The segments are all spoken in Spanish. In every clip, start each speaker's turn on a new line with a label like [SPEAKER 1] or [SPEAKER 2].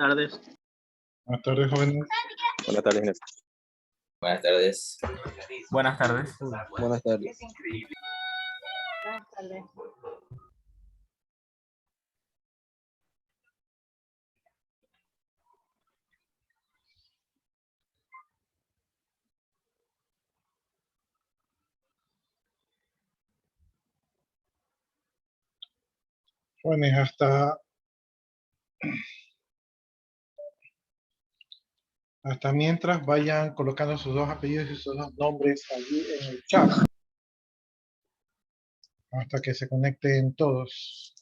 [SPEAKER 1] tardes.
[SPEAKER 2] Buenas tardes, jóvenes.
[SPEAKER 3] Buenas tardes, Inés.
[SPEAKER 4] Buenas tardes.
[SPEAKER 5] Buenas tardes.
[SPEAKER 3] Buenas tardes.
[SPEAKER 6] Buenas tardes.
[SPEAKER 2] Jóvenes, hasta mientras vayan colocando sus dos apellidos y sus dos nombres allí en el chat. Hasta que se conecten todos.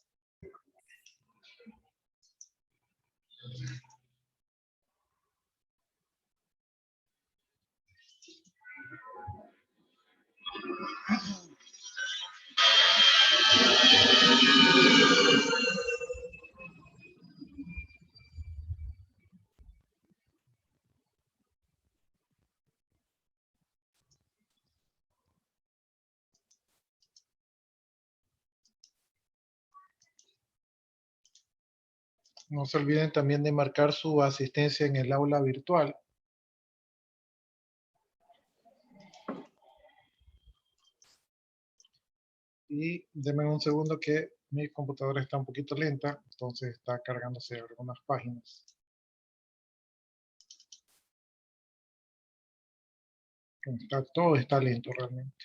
[SPEAKER 2] No se olviden también de marcar su asistencia en el aula virtual. Y denme un segundo que mi computadora está un poquito lenta, entonces está cargándose algunas páginas. Todo está lento realmente.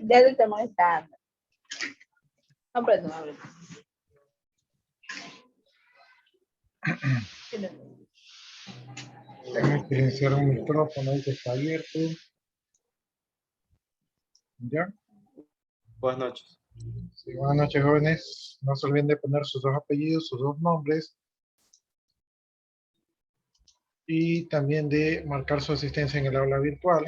[SPEAKER 6] Ya te estoy molestando. Hombre, no, hombre.
[SPEAKER 2] Déjenme silenciar un micrófono ahí que está abierto. ¿Ya?
[SPEAKER 3] Buenas noches.
[SPEAKER 2] Sí, buenas noches, jóvenes. No se olviden de poner sus dos apellidos, sus dos nombres. Y también de marcar su asistencia en el aula virtual.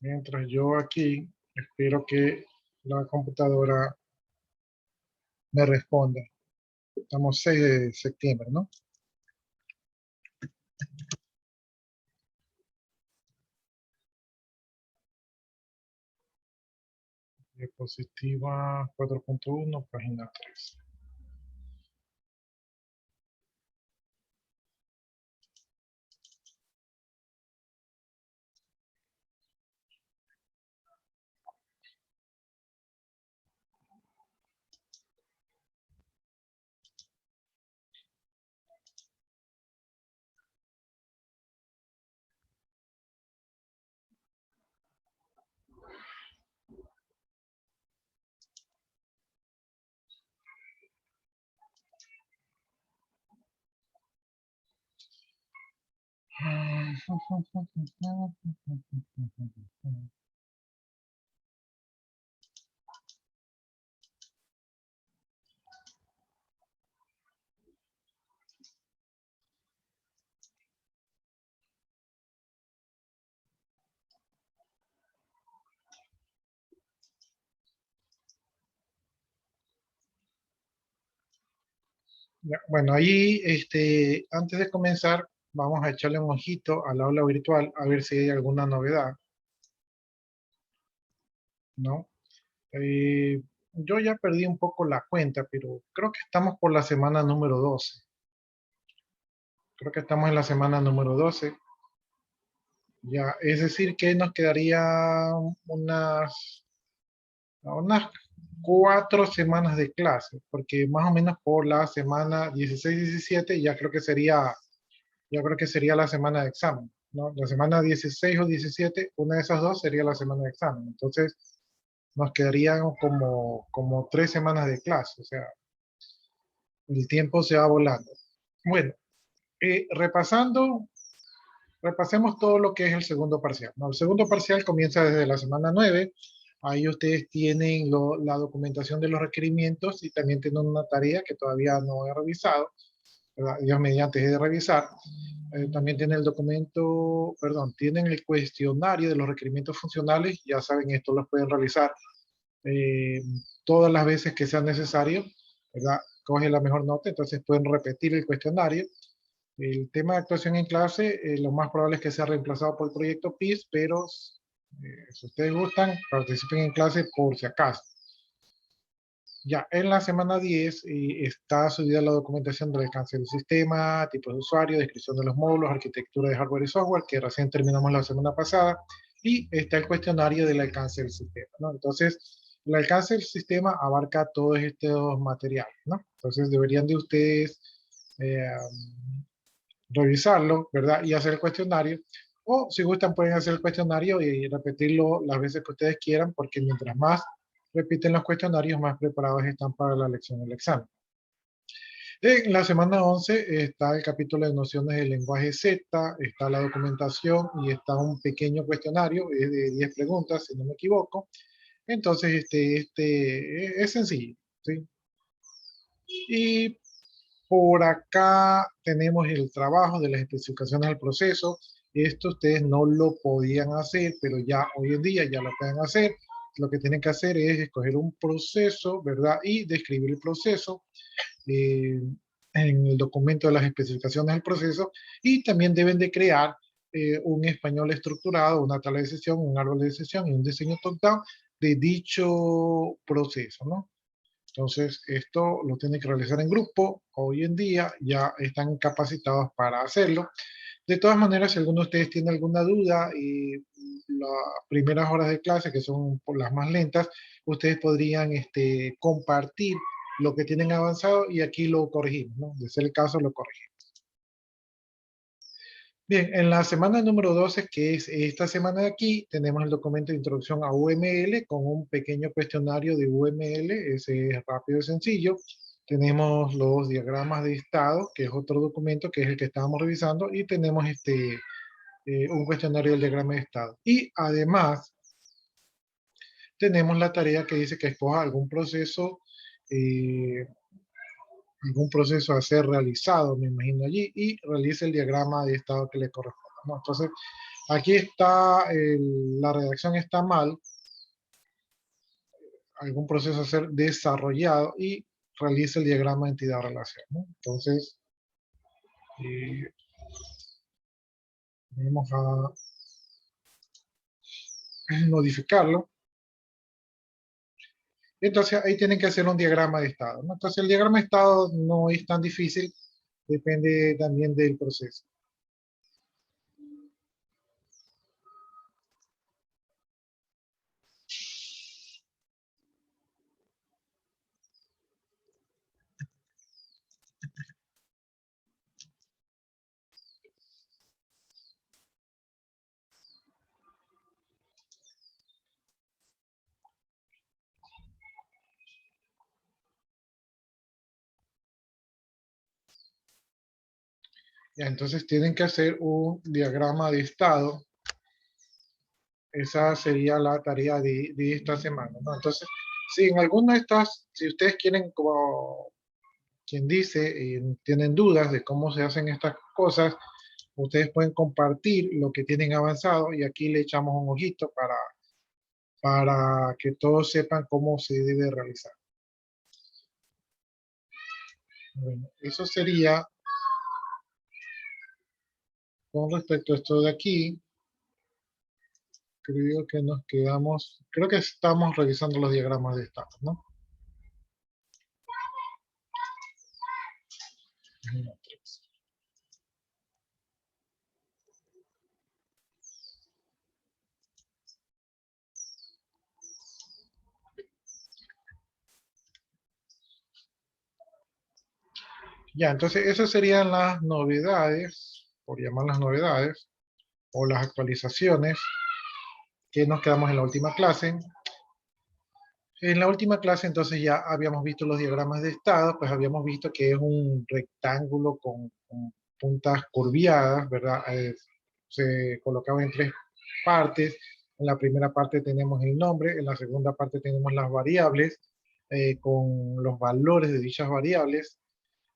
[SPEAKER 2] Mientras yo aquí espero que la computadora me responda. Estamos 6 de septiembre, ¿no? Diapositiva 4.1, página 3. Ya, bueno, ahí, antes de comenzar, vamos a echarle un ojito al aula virtual a ver si hay alguna novedad, ¿no? Yo ya perdí un poco la cuenta, pero creo que estamos por la semana número 12. Creo que estamos en la semana número 12. Ya, es decir que nos quedaría unas 4 semanas de clase, porque más o menos por la semana 16-17 ya creo que sería la semana de examen, ¿no? La semana 16 o 17, una de esas dos sería la semana de examen. Entonces, nos quedarían como 3 semanas de clase, o sea, el tiempo se va volando. Bueno, repasemos todo lo que es el segundo parcial, ¿no? El segundo parcial comienza desde la semana 9. Ahí ustedes tienen la documentación de los requerimientos y también tienen una tarea que todavía no he revisado, ¿verdad? Dios mediante de revisar. También tiene el documento, perdón, tienen el cuestionario de los requerimientos funcionales. Ya saben, esto los pueden realizar eh, todas las veces que sea necesario, ¿verdad? Coge la mejor nota, entonces pueden repetir el cuestionario. El tema de actuación en clase, lo más probable es que sea reemplazado por el proyecto PIS, pero si ustedes gustan, participen en clase por si acaso. Ya, en la semana 10 está subida la documentación del alcance del sistema, tipos de usuario, descripción de los módulos, arquitectura de hardware y software, que recién terminamos la semana pasada, y está el cuestionario del alcance del sistema, ¿no? Entonces, el alcance del sistema abarca todos estos materiales, ¿no? Entonces, deberían de ustedes eh, revisarlo, ¿verdad? Y hacer el cuestionario. O si gustan pueden hacer el cuestionario y repetirlo las veces que ustedes quieran, porque mientras más repiten los cuestionarios, más preparados están para la lección del examen. En la semana 11 está el capítulo de nociones del lenguaje Z, está la documentación y está un pequeño cuestionario, es de 10 preguntas, si no me equivoco. Entonces, es sencillo, ¿sí? Y por acá tenemos el trabajo de las especificaciones del proceso. Esto ustedes no lo podían hacer, pero ya hoy en día ya lo pueden hacer. Lo que tienen que hacer es escoger un proceso, ¿verdad? Y describir el proceso eh, en el documento de las especificaciones del proceso. Y también deben de crear un español estructurado, una tabla de decisión, un árbol de decisión y un diseño top-down de dicho proceso, ¿no? Entonces, esto lo tienen que realizar en grupo. Hoy en día ya están capacitados para hacerlo. De todas maneras, si alguno de ustedes tiene alguna duda y las primeras horas de clase, que son por las más lentas, ustedes podrían compartir lo que tienen avanzado y aquí lo corregimos, ¿no? De ser el caso, lo corregimos. Bien, en la semana número 12, que es esta semana de aquí, tenemos el documento de introducción a UML con un pequeño cuestionario de UML, ese es rápido y sencillo. Tenemos los diagramas de estado, que es otro documento que es el que estábamos revisando, y tenemos un cuestionario del diagrama de estado. Y además, tenemos la tarea que dice que escoja eh, algún proceso a ser realizado, me imagino allí, y realice el diagrama de estado que le corresponda, ¿no? Entonces, aquí está, la redacción está mal, algún proceso a ser desarrollado y realice el diagrama de entidad-relación, ¿no? Entonces, eh, vamos a modificarlo. Entonces, ahí tienen que hacer un diagrama de estado, ¿no? Entonces, el diagrama de estado no es tan difícil, depende también del proceso. Ya, entonces tienen que hacer un diagrama de estado. Esa sería la tarea de esta semana, ¿no? Entonces, si en alguna de estas, si ustedes quieren, como quien dice, tienen dudas de cómo se hacen estas cosas, ustedes pueden compartir lo que tienen avanzado y aquí le echamos un ojito para que todos sepan cómo se debe realizar. Bueno, eso sería con respecto a esto de aquí. Creo que nos quedamos, creo que estamos revisando los diagramas de estado, ¿no? Ya, entonces esas serían las novedades, por llamarlas novedades, o las actualizaciones que nos quedamos en la última clase. En la última clase entonces ya habíamos visto los diagramas de estado, pues habíamos visto que es un rectángulo con puntas curviadas, ¿verdad? Se colocaba en tres partes. En la primera parte tenemos el nombre, en la segunda parte tenemos las variables con los valores de dichas variables.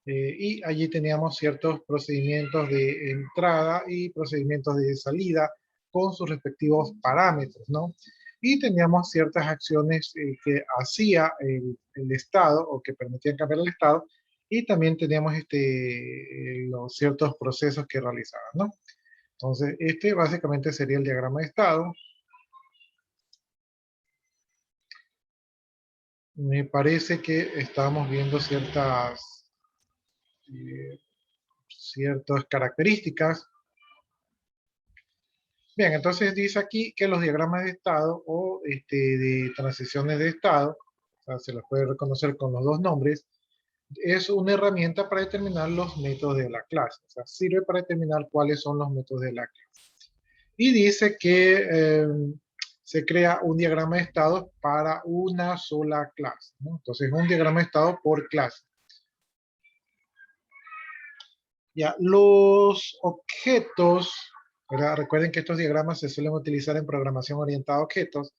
[SPEAKER 2] Y allí teníamos ciertos procedimientos de entrada y procedimientos de salida con sus respectivos parámetros, ¿no? Y teníamos ciertas acciones que hacía el Estado o que permitían cambiar el Estado, y también teníamos los ciertos procesos que realizaban, ¿no? Entonces, este básicamente sería el diagrama de estado. Me parece que estábamos viendo ciertas características. Bien, entonces dice aquí que los diagramas de estado o de transiciones de estado, o sea, se los puede reconocer con los dos nombres, es una herramienta para determinar los métodos de la clase. O sea, sirve para determinar cuáles son los métodos de la clase. Y dice que se crea un diagrama de estado para una sola clase, ¿no? Entonces, un diagrama de estado por clase. Ya, los objetos, ¿verdad? Recuerden que estos diagramas se suelen utilizar en programación orientada a objetos.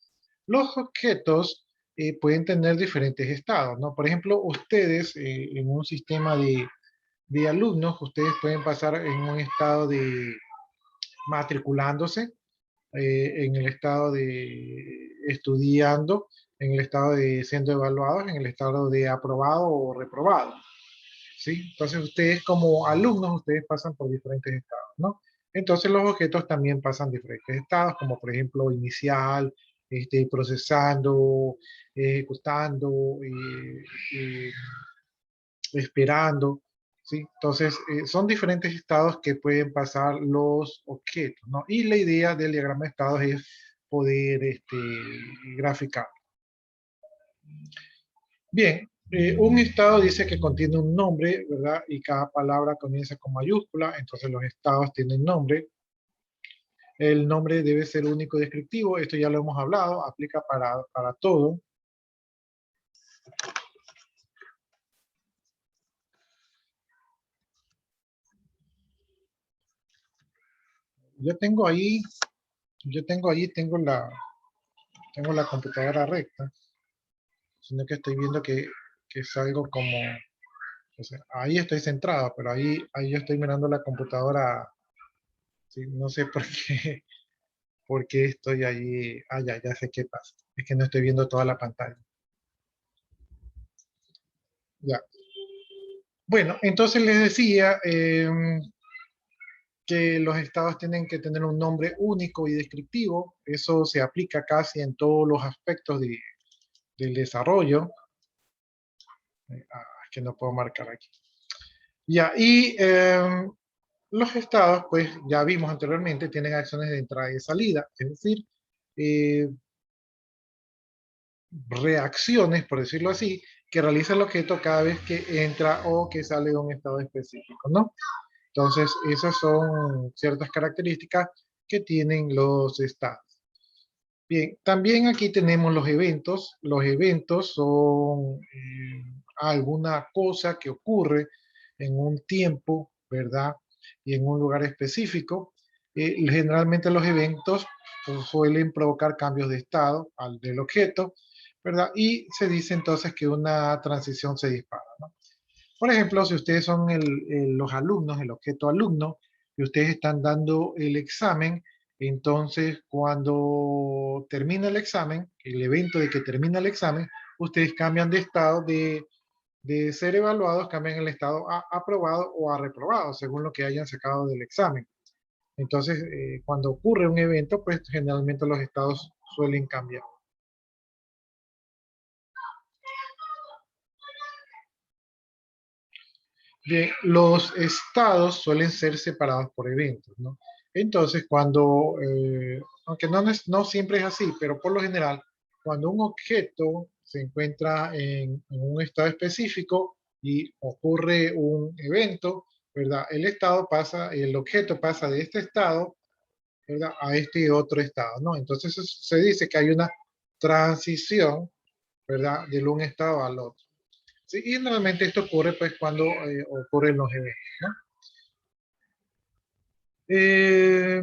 [SPEAKER 2] Los objetos pueden tener diferentes estados, ¿no? Por ejemplo, ustedes en un sistema de alumnos, ustedes pueden pasar en un estado de matriculándose, en el estado de estudiando, en el estado de siendo evaluados, en el estado de aprobado o reprobado, ¿sí? Entonces ustedes como alumnos, ustedes pasan por diferentes estados, ¿no? Entonces los objetos también pasan diferentes estados, como por ejemplo inicial, procesando, ejecutando, esperando, ¿sí? Entonces, son diferentes estados que pueden pasar los objetos, ¿no? Y la idea del diagrama de estados es poder graficar. Bien, un estado dice que contiene un nombre, ¿verdad? Y cada palabra comienza con mayúscula, entonces los estados tienen nombre. El nombre debe ser único y descriptivo, esto ya lo hemos hablado, aplica para todo. Yo tengo ahí, tengo la computadora recta, sino que estoy viendo que es algo como, o sea, ahí estoy centrado, pero ahí yo estoy mirando la computadora, ¿sí? No sé por qué estoy allí, ya sé qué pasa, es que no estoy viendo toda la pantalla. Ya. Bueno, entonces les decía que los estados tienen que tener un nombre único y descriptivo, eso se aplica casi en todos los aspectos del desarrollo. Es que no puedo marcar aquí. Ya, y los estados, pues ya vimos anteriormente, tienen acciones de entrada y de salida, es decir, eh, reacciones, por decirlo así, que realiza el objeto cada vez que entra o que sale de un estado específico, ¿no? Entonces, esas son ciertas características que tienen los estados. Bien, también aquí tenemos los eventos. Los eventos son alguna cosa que ocurre en un tiempo, ¿verdad? Y en un lugar específico. Generalmente los eventos pues, suelen provocar cambios de estado del objeto, ¿verdad? Y se dice entonces que una transición se dispara, ¿no? Por ejemplo, si ustedes son los alumnos, el objeto alumno, y ustedes están dando el examen, entonces cuando termina el examen, el evento de que termina el examen, ustedes cambian de estado de ser evaluados, cambian el estado a aprobado o a reprobado, según lo que hayan sacado del examen. Entonces, cuando ocurre un evento, pues generalmente los estados suelen cambiar. Bien, los estados suelen ser separados por eventos, ¿no? Entonces, aunque no siempre es así, pero por lo general, cuando un objeto se encuentra en un estado específico y ocurre un evento, ¿verdad? El objeto pasa de este estado, ¿verdad? A este otro estado, ¿no? Entonces se dice que hay una transición, ¿verdad? De un estado al otro. Sí, y normalmente esto ocurre pues cuando ocurren los eventos, ¿no? Eh,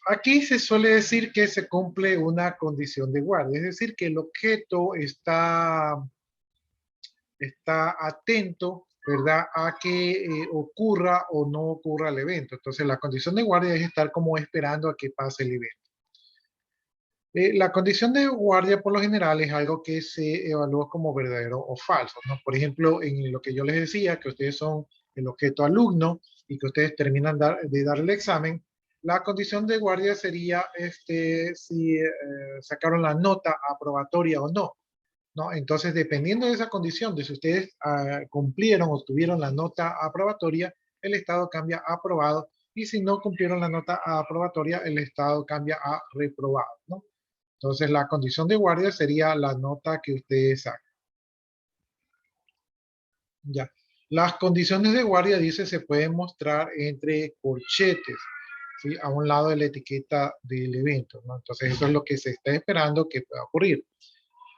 [SPEAKER 2] Aquí se suele decir que se cumple una condición de guardia, es decir, que el objeto está atento, ¿verdad? A que ocurra o no ocurra el evento. Entonces, la condición de guardia es estar como esperando a que pase el evento. La condición de guardia por lo general es algo que se evalúa como verdadero o falso, ¿no? Por ejemplo, en lo que yo les decía, que ustedes son el objeto alumno y que ustedes terminan de dar el examen, la condición de guardia sería si sacaron la nota aprobatoria o no, ¿no? Entonces, dependiendo de esa condición, de si ustedes cumplieron o tuvieron la nota aprobatoria, el estado cambia a aprobado, y si no cumplieron la nota aprobatoria, el estado cambia a reprobado, ¿no? Entonces, la condición de guardia sería la nota que ustedes sacan. Ya. Las condiciones de guardia, dice, se pueden mostrar entre corchetes, ¿sí? A un lado de la etiqueta del evento, ¿no? Entonces, eso es lo que se está esperando que pueda ocurrir.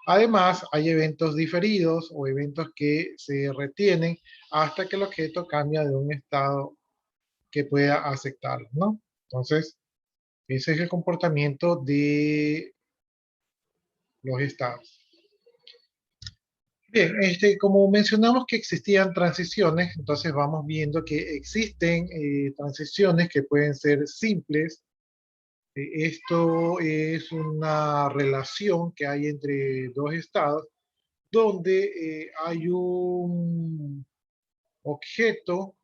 [SPEAKER 2] Además, hay eventos diferidos o eventos que se retienen hasta que el objeto cambia de un estado que pueda aceptarlo, ¿no? Entonces, ese es el comportamiento de los estados. Bien, como mencionamos que existían transiciones, entonces vamos viendo que existen transiciones que pueden ser simples. Esto es una relación que hay entre dos estados donde hay un objeto,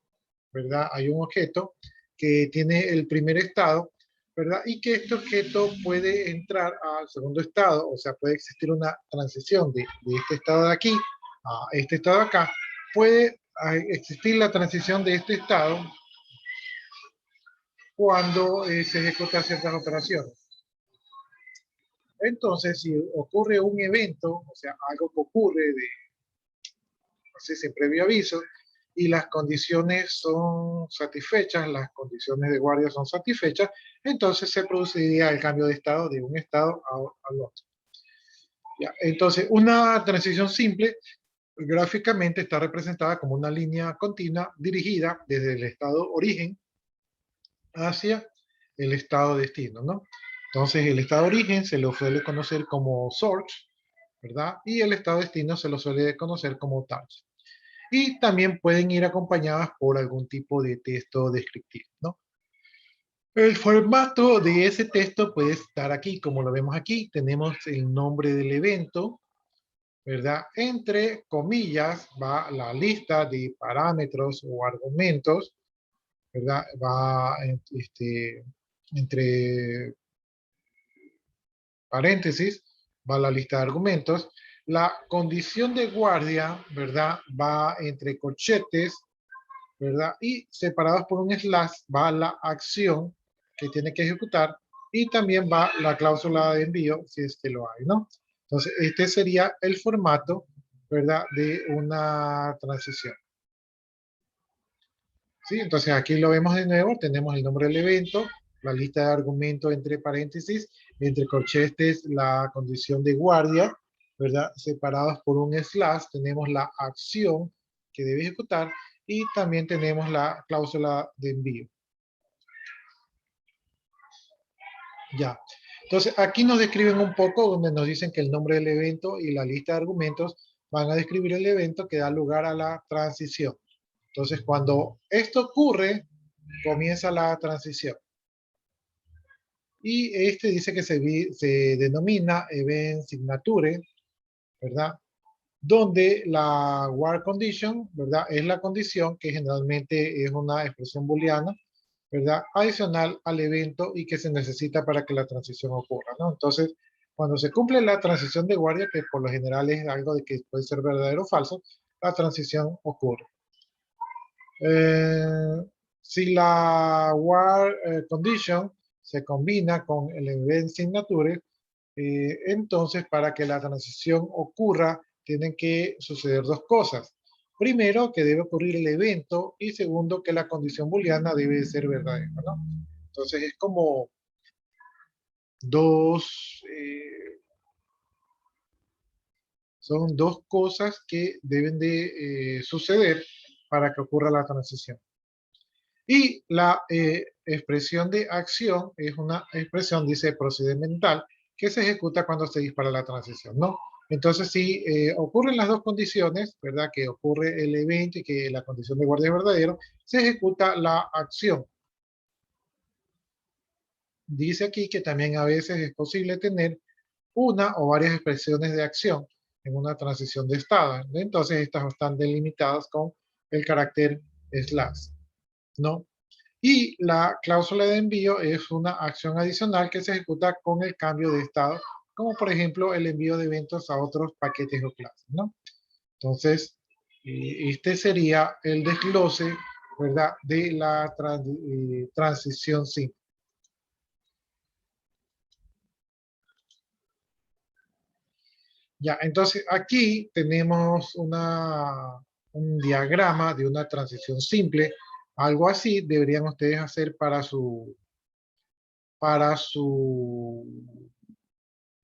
[SPEAKER 2] ¿verdad? Hay un objeto que tiene el primer estado, ¿verdad? Y que este objeto puede entrar al segundo estado, o sea, puede existir una transición de este estado de aquí a este estado de acá. Puede existir la transición de este estado cuando se ejecutan ciertas operaciones. Entonces, si ocurre un evento, o sea, algo que ocurre no sé, sin previo aviso, y las condiciones son satisfechas, las condiciones de guardia son satisfechas, entonces se produciría el cambio de estado de un estado al otro. Ya, entonces, una transición simple gráficamente está representada como una línea continua dirigida desde el estado origen hacia el estado destino, ¿no? Entonces, el estado origen se lo suele conocer como source, ¿verdad? Y el estado destino se lo suele conocer como target. Y también pueden ir acompañadas por algún tipo de texto descriptivo, ¿no? El formato de ese texto puede estar aquí, como lo vemos aquí. Tenemos el nombre del evento, ¿verdad? Entre comillas va la lista de parámetros o argumentos, ¿verdad? Va entre paréntesis, va la lista de argumentos. La condición de guardia, ¿verdad? Va entre corchetes, ¿verdad? Y separados por un slash va la acción que tiene que ejecutar, y también va la cláusula de envío si es que lo hay, ¿no? Entonces, este sería el formato, ¿verdad? De una transición. ¿Sí? Entonces, aquí lo vemos de nuevo, tenemos el nombre del evento, la lista de argumentos entre paréntesis, entre corchetes la condición de guardia, ¿verdad? Separados por un slash, tenemos la acción que debe ejecutar, y también tenemos la cláusula de envío. Ya. Entonces, aquí nos describen un poco, donde nos dicen que el nombre del evento y la lista de argumentos van a describir el evento que da lugar a la transición. Entonces, cuando esto ocurre, comienza la transición. Y dice que se denomina event signature, ¿verdad? Donde la war condition, ¿verdad? Es la condición que generalmente es una expresión booleana, ¿verdad? Adicional al evento y que se necesita para que la transición ocurra, ¿no? Entonces, cuando se cumple la transición de guardia, que por lo general es algo de que puede ser verdadero o falso, la transición ocurre. Si la war condition se combina con el event signature, entonces para que la transición ocurra, tienen que suceder dos cosas. Primero, que debe ocurrir el evento, y segundo, que la condición booleana debe ser verdadera, ¿no? Entonces es como son dos cosas que deben de suceder para que ocurra la transición. Y la expresión de acción es una expresión, dice, procedimental, que se ejecuta cuando se dispara la transición, ¿no? Entonces, si ocurren las dos condiciones, ¿verdad? Que ocurre el evento y que la condición de guardia es verdadero, se ejecuta la acción. Dice aquí que también a veces es posible tener una o varias expresiones de acción en una transición de estado. Entonces, estas están delimitadas con el carácter slash, ¿no? Y la cláusula de envío es una acción adicional que se ejecuta con el cambio de estado, como por ejemplo el envío de eventos a otros paquetes o clases, ¿no? Entonces, este sería el desglose, ¿verdad? De la transición simple. Ya, entonces aquí tenemos un diagrama de una transición simple. Algo así deberían ustedes hacer para su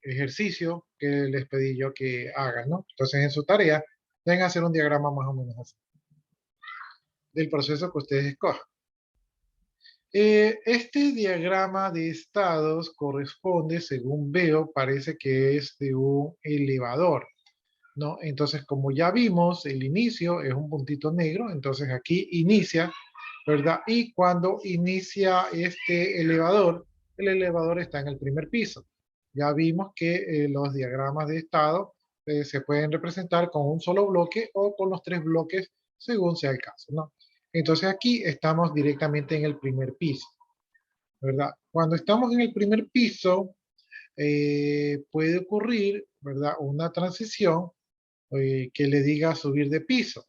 [SPEAKER 2] ejercicio que les pedí yo que hagan, ¿no? Entonces en su tarea deben hacer un diagrama más o menos así, del proceso que ustedes escojan. Este diagrama de estados corresponde, según veo, parece que es de un elevador, ¿no? Entonces, como ya vimos, el inicio es un puntito negro, entonces aquí inicia, ¿verdad? Y cuando inicia este elevador, el elevador está en el primer piso. Ya vimos que los diagramas de estado se pueden representar con un solo bloque o con los tres bloques, según sea el caso, ¿no? Entonces aquí estamos directamente en el primer piso, ¿verdad? Cuando estamos en el primer piso, puede ocurrir, ¿verdad? Una transición que le diga subir de piso,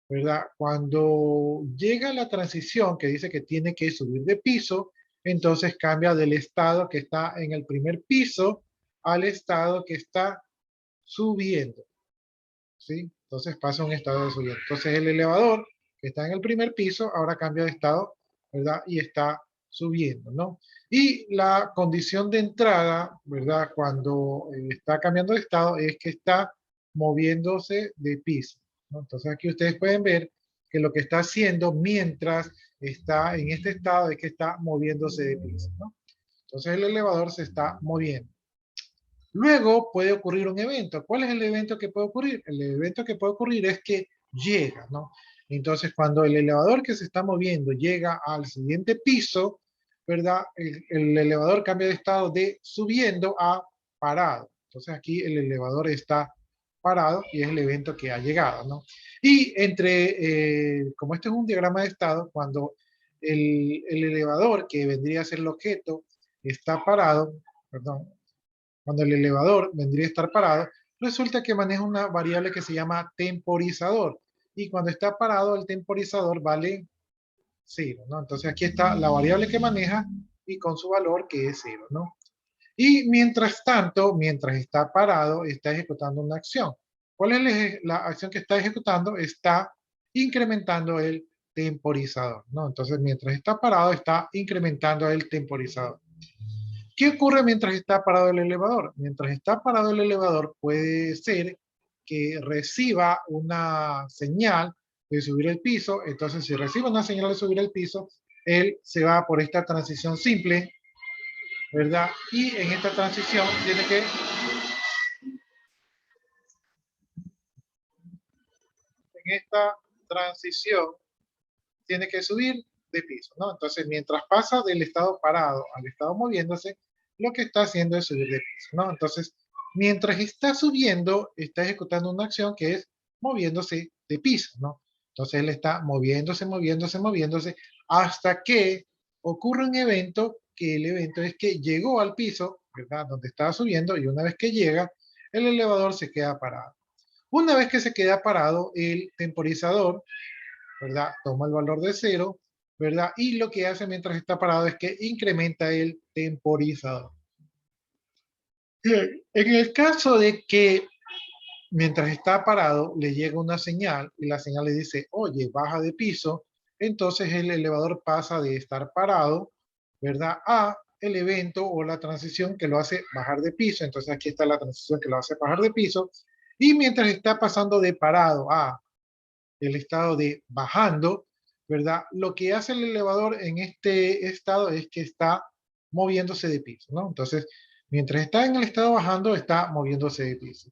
[SPEAKER 2] ¿verdad? Cuando llega la transición que dice que tiene que subir de piso, entonces cambia del estado que está en el primer piso al estado que está subiendo, ¿sí? Entonces pasa a un estado de subiendo. Entonces el elevador que está en el primer piso ahora cambia de estado, ¿verdad? Y está subiendo, ¿no? Y la condición de entrada, ¿verdad? Cuando está cambiando de estado es que está moviéndose de piso, ¿no? Entonces aquí ustedes pueden ver que lo que está haciendo mientras está en este estado es que está moviéndose de piso, ¿no? Entonces el elevador se está moviendo. Luego puede ocurrir un evento. ¿Cuál es el evento que puede ocurrir? El evento que puede ocurrir es que llega, ¿no? Entonces, cuando el elevador que se está moviendo llega al siguiente piso, ¿verdad? El elevador cambia de estado de subiendo a parado. Entonces, aquí el elevador está parado y es el evento que ha llegado, ¿no? Y como este es un diagrama de estado, cuando el elevador, que vendría a ser el objeto, está parado, perdón, cuando el elevador vendría a estar parado, resulta que maneja una variable que se llama temporizador. Y cuando está parado, el temporizador vale 0, ¿no? Entonces aquí está la variable que maneja y con su valor que es 0, ¿no? Y mientras tanto, mientras está parado, está ejecutando una acción. ¿Cuál es la acción que está ejecutando? Está incrementando el temporizador, ¿no? Entonces, mientras está parado, está incrementando el temporizador. ¿Qué ocurre mientras está parado el elevador? Mientras está parado el elevador puede ser que reciba una señal de subir el piso. Entonces, si recibe una señal de subir el piso, él se va por esta transición simple, ¿verdad? Y en esta transición tiene que subir de piso, ¿no? Entonces, mientras pasa del estado parado al estado moviéndose, lo que está haciendo es subir de piso, ¿no? Entonces, mientras está subiendo, está ejecutando una acción que es moviéndose de piso, ¿no? Entonces, él está moviéndose, moviéndose, moviéndose, hasta que ocurre un evento, que el evento es que llegó al piso, ¿verdad? Donde estaba subiendo, y una vez que llega, el elevador se queda parado. Una vez que se queda parado, el temporizador, ¿verdad? Toma el valor de 0, ¿verdad? Y lo que hace mientras está parado es que incrementa el temporizador. Bien, en el caso de que mientras está parado le llega una señal y la señal le dice, oye, baja de piso, entonces el elevador pasa de estar parado, ¿verdad? A el evento o la transición que lo hace bajar de piso. Entonces aquí está la transición que lo hace bajar de piso. Y mientras está pasando de parado a el estado de bajando, ¿verdad? Lo que hace el elevador en este estado es que está moviéndose de piso, ¿no? Entonces, mientras está en el estado bajando, está moviéndose de piso.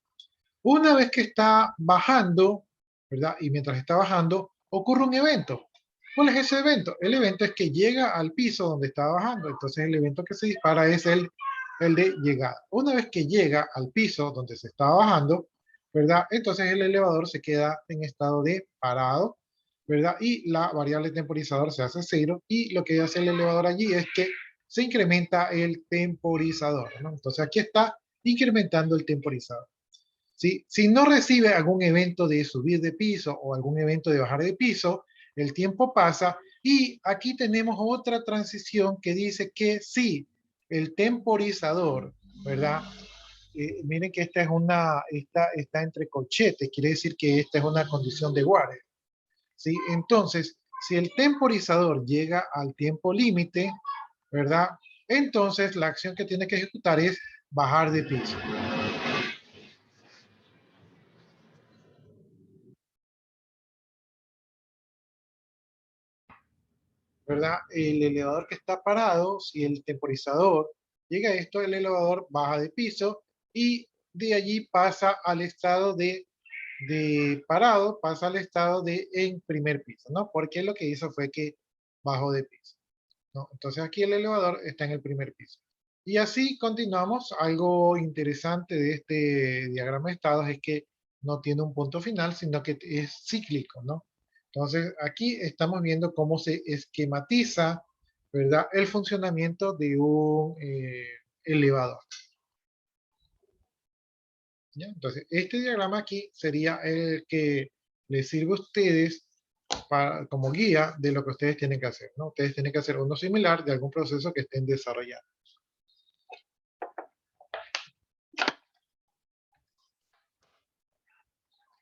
[SPEAKER 2] Una vez que está bajando, ¿verdad? Y mientras está bajando, ocurre un evento. ¿Cuál es ese evento? El evento es que llega al piso donde está bajando. Entonces el evento que se dispara es el de llegada. Una vez que llega al piso donde se está bajando, ¿verdad? Entonces el elevador se queda en estado de parado, ¿verdad? Y la variable temporizador se hace 0 y lo que hace el elevador allí es que se incrementa el temporizador, ¿no? Entonces aquí está incrementando el temporizador. ¿Sí? Si no recibe algún evento de subir de piso o algún evento de bajar de piso, el tiempo pasa y aquí tenemos otra transición que dice que sí, el temporizador, ¿verdad? Miren que esta es está entre corchetes, quiere decir que esta es una condición de guardia. ¿Sí? Entonces, si el temporizador llega al tiempo límite, ¿verdad? Entonces la acción que tiene que ejecutar es bajar de piso. ¿Verdad? El elevador que está parado, si el temporizador llega a esto, el elevador baja de piso y de allí pasa al estado de parado, pasa al estado de en primer piso, ¿no? Porque lo que hizo fue que bajó de piso, ¿no? Entonces aquí el elevador está en el primer piso. Y así continuamos. Algo interesante de este diagrama de estados es que no tiene un punto final, sino que es cíclico, ¿no? Entonces aquí estamos viendo cómo se esquematiza, ¿verdad? El funcionamiento de un elevador. ¿Ya? Entonces este diagrama aquí sería el que les sirve a ustedes como guía de lo que ustedes tienen que hacer, ¿no? Ustedes tienen que hacer uno similar de algún proceso que estén desarrollando.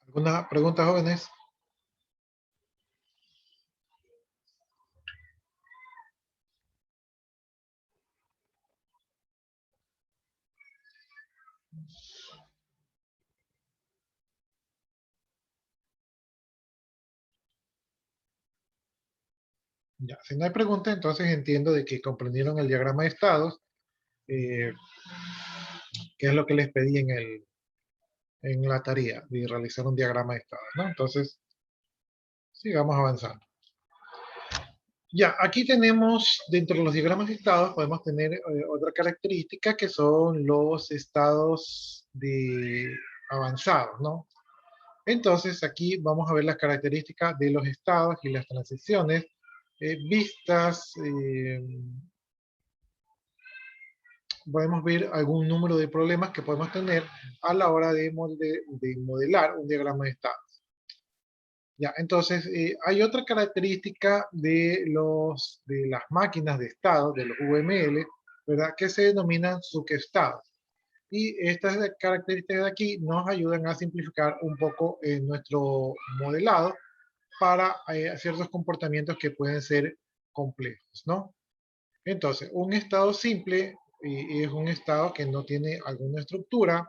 [SPEAKER 2] ¿Alguna pregunta, jóvenes? Ya, si no hay pregunta, entonces entiendo de que comprendieron el diagrama de estados, eh, que es lo que les pedí en la tarea de realizar un diagrama de estados, ¿no? Entonces, sigamos avanzando. Ya, aquí tenemos, dentro de los diagramas de estados, podemos tener otra característica que son los estados de avanzados, ¿no? Entonces, aquí vamos a ver las características de los estados y las transiciones vistas. Podemos ver algún número de problemas que podemos tener a la hora de modelar un diagrama de estado. Ya, entonces, hay otra característica de las máquinas de estado, de los UML, ¿verdad? Que se denominan subestados. Y estas características de aquí nos ayudan a simplificar un poco nuestro modelado para ciertos comportamientos que pueden ser complejos, ¿no? Entonces, un estado simple es un estado que no tiene alguna estructura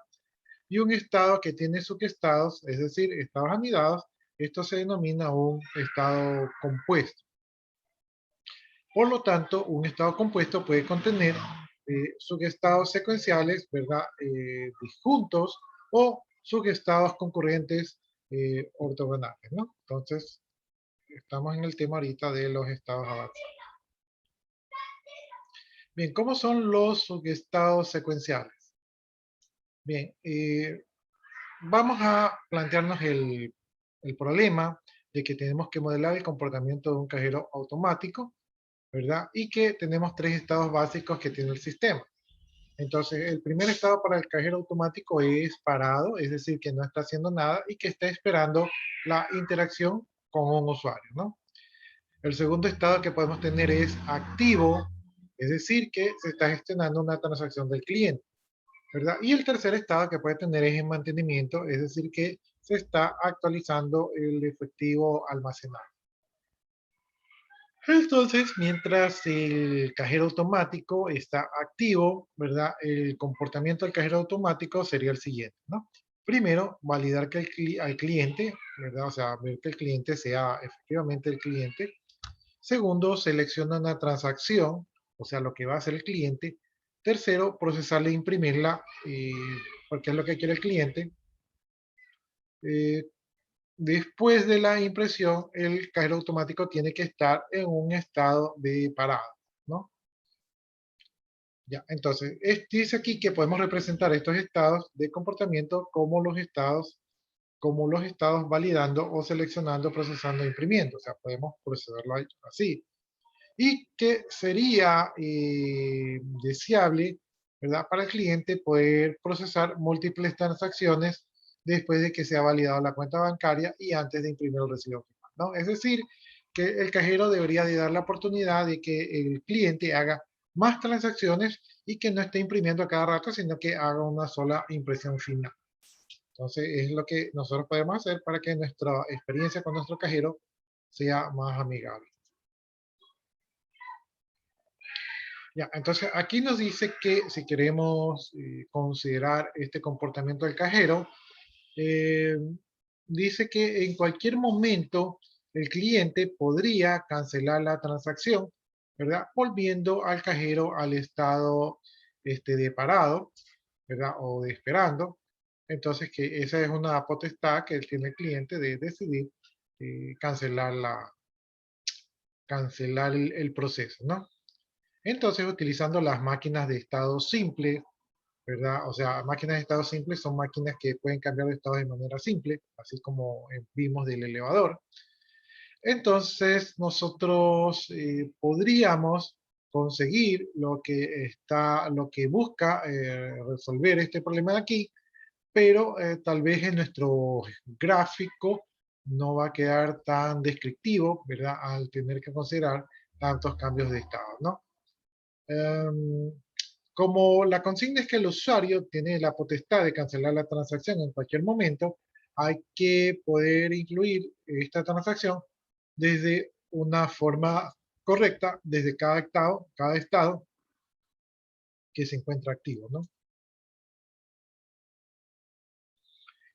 [SPEAKER 2] y un estado que tiene subestados, es decir, estados anidados, esto se denomina un estado compuesto. Por lo tanto, un estado compuesto puede contener subestados secuenciales, ¿verdad? Disjuntos o subestados concurrentes ortogonales, ¿no? Entonces, estamos en el tema ahorita de los estados avanzados. Bien, ¿cómo son los subestados secuenciales? Bien, vamos a plantearnos el problema de que tenemos que modelar el comportamiento de un cajero automático, ¿verdad? Y que tenemos tres estados básicos que tiene el sistema. Entonces, el primer estado para el cajero automático es parado, es decir, que no está haciendo nada y que está esperando la interacción con un usuario, ¿no? El segundo estado que podemos tener es activo, es decir, que se está gestionando una transacción del cliente, ¿verdad? Y el tercer estado que puede tener es en mantenimiento, es decir, que se está actualizando el efectivo almacenado. Entonces, mientras el cajero automático está activo, ¿verdad? El comportamiento del cajero automático sería el siguiente, ¿no? Primero, validar que al cliente, ¿verdad? O sea, ver que el cliente sea efectivamente el cliente. Segundo, selecciona una transacción, o sea, lo que va a hacer el cliente. Tercero, procesarla e imprimirla, porque es lo que quiere el cliente. eh, después de la impresión, el cajero automático tiene que estar en un estado de parado, ¿no? Ya, entonces, dice aquí que podemos representar estos estados de comportamiento como los estados validando o seleccionando, procesando, imprimiendo. O sea, podemos procederlo así. Y que sería deseable, ¿verdad? Para el cliente poder procesar múltiples transacciones después de que se ha validado la cuenta bancaria y antes de imprimir el recibo final, ¿no? Es decir, que el cajero debería de dar la oportunidad de que el cliente haga más transacciones y que no esté imprimiendo a cada rato, sino que haga una sola impresión final. Entonces, es lo que nosotros podemos hacer para que nuestra experiencia con nuestro cajero sea más amigable. Ya, entonces aquí nos dice que si queremos considerar este comportamiento del cajero, eh, dice que en cualquier momento el cliente podría cancelar la transacción, ¿verdad? Volviendo al cajero al estado de parado, ¿verdad? O de esperando. Entonces que esa es una potestad que tiene el cliente de decidir cancelar, cancelar el proceso, ¿no? Entonces, utilizando las máquinas de estado simple, ¿verdad? O sea, máquinas de estado simple son máquinas que pueden cambiar de estado de manera simple, así como vimos del elevador. Entonces, nosotros podríamos conseguir lo que busca resolver este problema de aquí, pero tal vez en nuestro gráfico no va a quedar tan descriptivo, ¿verdad? Al tener que considerar tantos cambios de estado, ¿no? Em, Como la consigna es que el usuario tiene la potestad de cancelar la transacción en cualquier momento, hay que poder incluir esta transacción desde una forma correcta, desde cada estado que se encuentra activo, ¿no?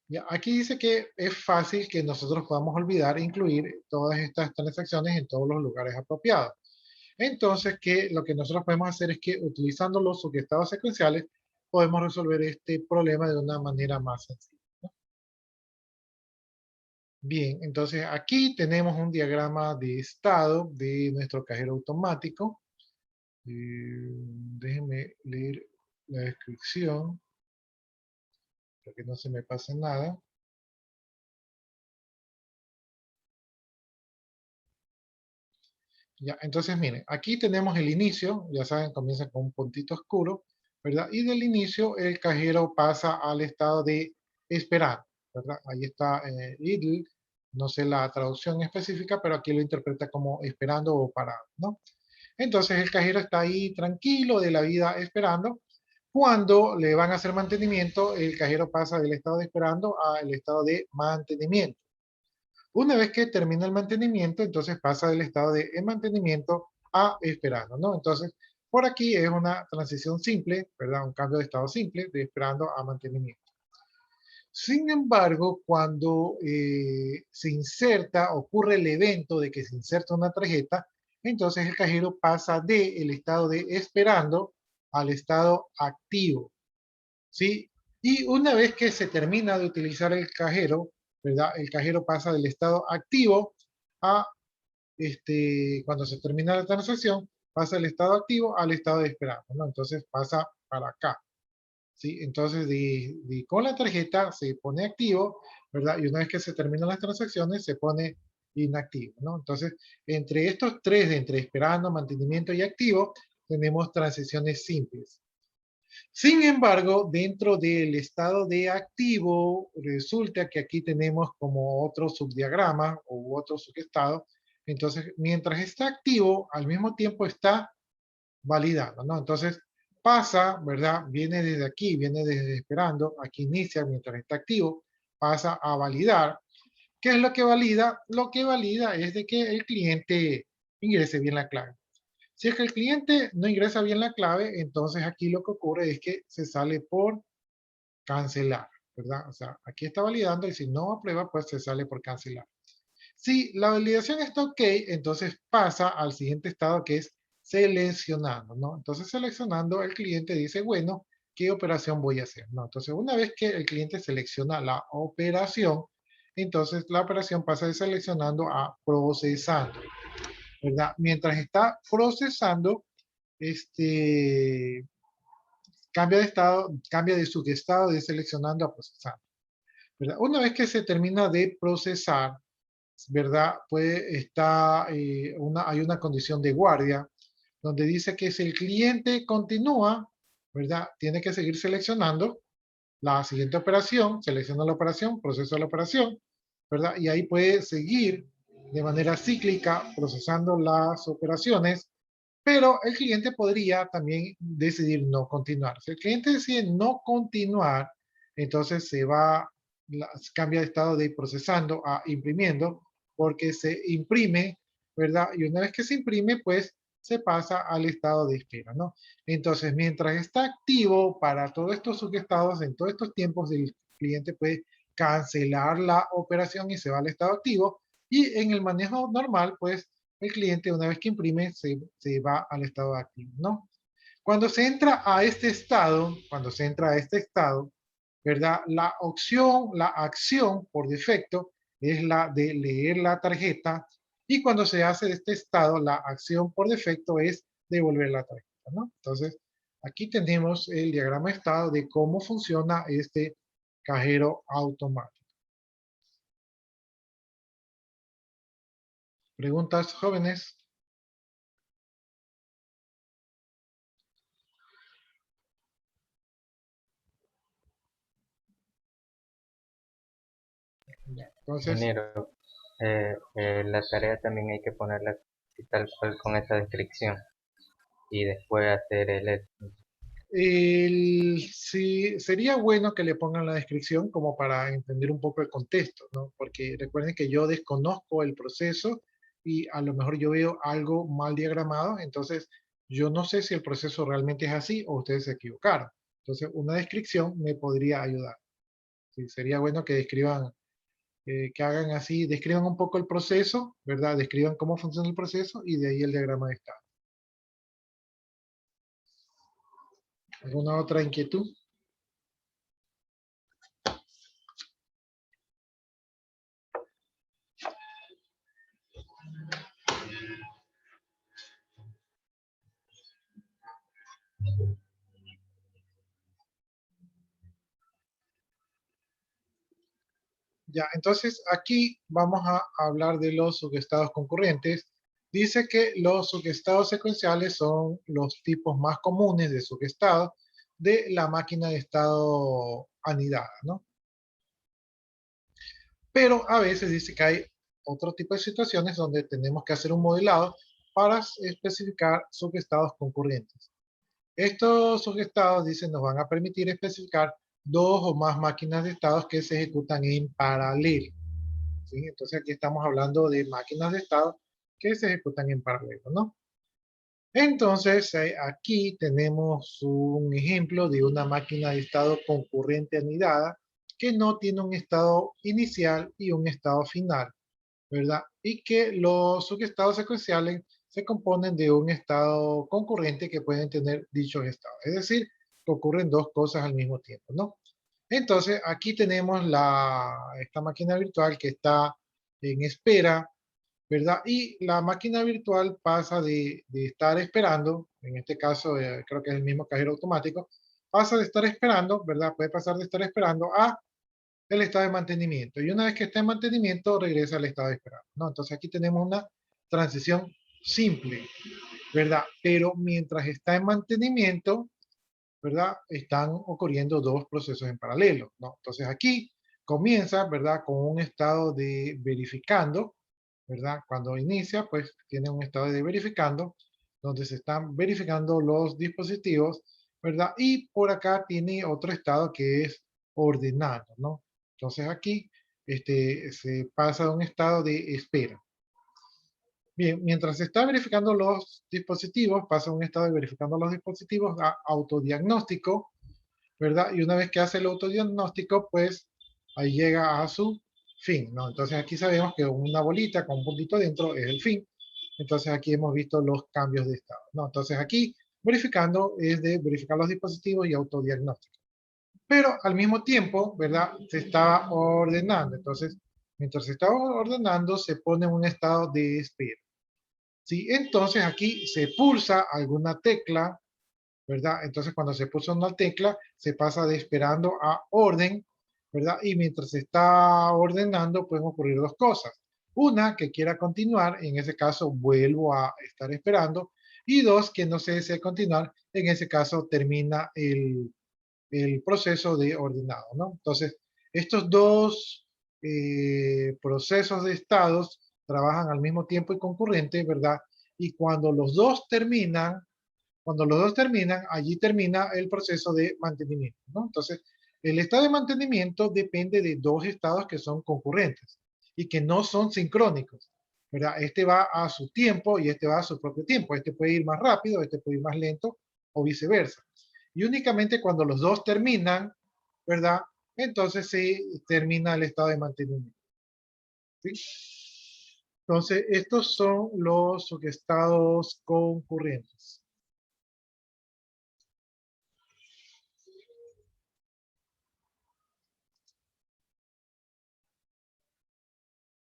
[SPEAKER 2] Ya, aquí dice que es fácil que nosotros podamos olvidar e incluir todas estas transacciones en todos los lugares apropiados. Entonces, lo que nosotros podemos hacer es que utilizando los subestados secuenciales, podemos resolver este problema de una manera más sencilla. Bien, entonces aquí tenemos un diagrama de estado de nuestro cajero automático. Déjenme leer la descripción para que no se me pase nada. Ya, entonces miren, aquí tenemos el inicio, ya saben, comienza con un puntito oscuro, ¿verdad? Y del inicio el cajero pasa al estado de esperar, ¿verdad? Ahí está idle, no sé la traducción específica, pero aquí lo interpreta como esperando o parado, ¿no? Entonces el cajero está ahí tranquilo de la vida esperando. Cuando le van a hacer mantenimiento, el cajero pasa del estado de esperando al estado de mantenimiento. Una vez que termina el mantenimiento, entonces pasa del estado de mantenimiento a esperando, ¿no? Entonces, por aquí es una transición simple, ¿verdad? Un cambio de estado simple de esperando a mantenimiento. Sin embargo, cuando se inserta, ocurre el evento de que se inserta una tarjeta, entonces el cajero pasa del estado de esperando al estado activo, ¿sí? Y una vez que se termina de utilizar el cajero, ¿verdad? El cajero pasa del estado activo a, cuando se termina la transacción, pasa del estado activo al estado de esperando, ¿no? Entonces pasa para acá. ¿Sí? Entonces, con la tarjeta se pone activo, ¿verdad? Y una vez que se terminan las transacciones, se pone inactivo, ¿no? Entonces, entre estos tres, entre esperando, mantenimiento y activo, tenemos transiciones simples. Sin embargo, dentro del estado de activo, resulta que aquí tenemos como otro subdiagrama u otro subestado. Entonces, mientras está activo, al mismo tiempo está validando, ¿no? Entonces, pasa, ¿verdad? Viene desde aquí, viene desde esperando, aquí inicia mientras está activo, pasa a validar. ¿Qué es lo que valida? Lo que valida es de que el cliente ingrese bien la clave. Si es que el cliente no ingresa bien la clave, entonces aquí lo que ocurre es que se sale por cancelar, ¿verdad? O sea, aquí está validando y si no aprueba, pues se sale por cancelar. Si la validación está ok, entonces pasa al siguiente estado que es seleccionando, ¿no? Entonces seleccionando, el cliente dice, bueno, ¿qué operación voy a hacer? ¿No? Entonces una vez que el cliente selecciona la operación, entonces la operación pasa de seleccionando a procesando, ¿verdad? Mientras está procesando, cambia de estado, cambia de subestado de seleccionando a procesando, ¿verdad? Una vez que se termina de procesar, ¿verdad? Hay una condición de guardia donde dice que si el cliente continúa, ¿verdad? Tiene que seguir seleccionando la siguiente operación, selecciona la operación, procesa la operación, ¿verdad? Y ahí puede seguir de manera cíclica procesando las operaciones, pero el cliente podría también decidir no continuar. Si el cliente decide no continuar, entonces cambia de estado de procesando a imprimiendo, porque se imprime, ¿verdad? Y una vez que se imprime, pues se pasa al estado de espera, ¿no? Entonces, mientras está activo para todos estos subestados, en todos estos tiempos, el cliente puede cancelar la operación y se va al estado activo. Y en el manejo normal, pues el cliente, una vez que imprime, se va al estado activo, ¿no? Cuando se entra a este estado, ¿verdad? La acción por defecto es la de leer la tarjeta, y cuando se hace de este estado, la acción por defecto es devolver la tarjeta, ¿no? Entonces, aquí tenemos el diagrama de estado de cómo funciona este cajero automático. ¿Preguntas, jóvenes? Entonces,
[SPEAKER 1] Ingeniero, la tarea también hay que ponerla así tal cual con esa descripción y después hacer el...
[SPEAKER 2] sí, sería bueno que le pongan la descripción como para entender un poco el contexto, ¿no? Porque recuerden que yo desconozco el proceso y a lo mejor yo veo algo mal diagramado, entonces yo no sé si el proceso realmente es así o ustedes se equivocaron. Entonces, una descripción me podría ayudar. Sí, sería bueno que describan, que hagan así, describan un poco el proceso, ¿verdad? Describan cómo funciona el proceso y de ahí el diagrama de estado. ¿Alguna otra inquietud? Ya, entonces aquí vamos a hablar de los subestados concurrentes. Dice que los subestados secuenciales son los tipos más comunes de subestado de la máquina de estado anidada, ¿no? Pero a veces dice que hay otro tipo de situaciones donde tenemos que hacer un modelado para especificar subestados concurrentes. Estos subestados, dicen, nos van a permitir especificar dos o más máquinas de estados que se ejecutan en paralelo. ¿Sí? Entonces aquí estamos hablando de máquinas de estado que se ejecutan en paralelo, ¿no? Entonces aquí tenemos un ejemplo de una máquina de estado concurrente anidada que no tiene un estado inicial y un estado final, ¿verdad? Y que los subestados secuenciales se componen de un estado concurrente que pueden tener dichos estados. Es decir, que ocurren dos cosas al mismo tiempo, ¿no? Entonces, aquí tenemos esta máquina virtual que está en espera, ¿verdad? Y la máquina virtual pasa de estar esperando, en este caso creo que es el mismo cajero automático, pasa de estar esperando, ¿verdad? Puede pasar de estar esperando a el estado de mantenimiento. Y una vez que está en mantenimiento, regresa al estado de espera, ¿no? Entonces aquí tenemos una transición simple, ¿verdad? Pero mientras está en mantenimiento, ¿verdad? Están ocurriendo dos procesos en paralelo, ¿no? Entonces aquí comienza, ¿verdad? Con un estado de verificando, ¿verdad? Cuando inicia, pues tiene un estado de verificando, donde se están verificando los dispositivos, ¿verdad? Y por acá tiene otro estado que es ordenando, ¿no? Entonces aquí se pasa a un estado de espera. Bien, mientras se está verificando los dispositivos, pasa a un estado de verificando los dispositivos a autodiagnóstico, ¿verdad? Y una vez que hace el autodiagnóstico, pues ahí llega a su fin, ¿no? Entonces aquí sabemos que una bolita con un puntito dentro es el fin. Entonces aquí hemos visto los cambios de estado, ¿no? Entonces aquí verificando es de verificar los dispositivos y autodiagnóstico. Pero al mismo tiempo, ¿verdad? Se está ordenando. Entonces Mientras se está ordenando, se pone en un estado de espera. ¿Sí? Entonces aquí se pulsa alguna tecla, ¿verdad? Entonces cuando se pulsa una tecla, se pasa de esperando a orden, ¿verdad? Y mientras se está ordenando, pueden ocurrir dos cosas. Una, que quiera continuar, en ese caso vuelvo a estar esperando. Y dos, que no se desee continuar, en ese caso termina el proceso de ordenado, ¿no? Entonces, estos dos procesos de estados trabajan al mismo tiempo y concurrente, ¿verdad? Y cuando los dos terminan, allí termina el proceso de mantenimiento, ¿no? Entonces, el estado de mantenimiento depende de dos estados que son concurrentes y que no son sincrónicos, ¿verdad? Este va a su tiempo y este va a su propio tiempo. Este puede ir más rápido, este puede ir más lento o viceversa. Y únicamente cuando los dos terminan, ¿verdad? Entonces se termina el estado de mantenimiento. ¿Sí? Entonces, estos son los subestados concurrentes.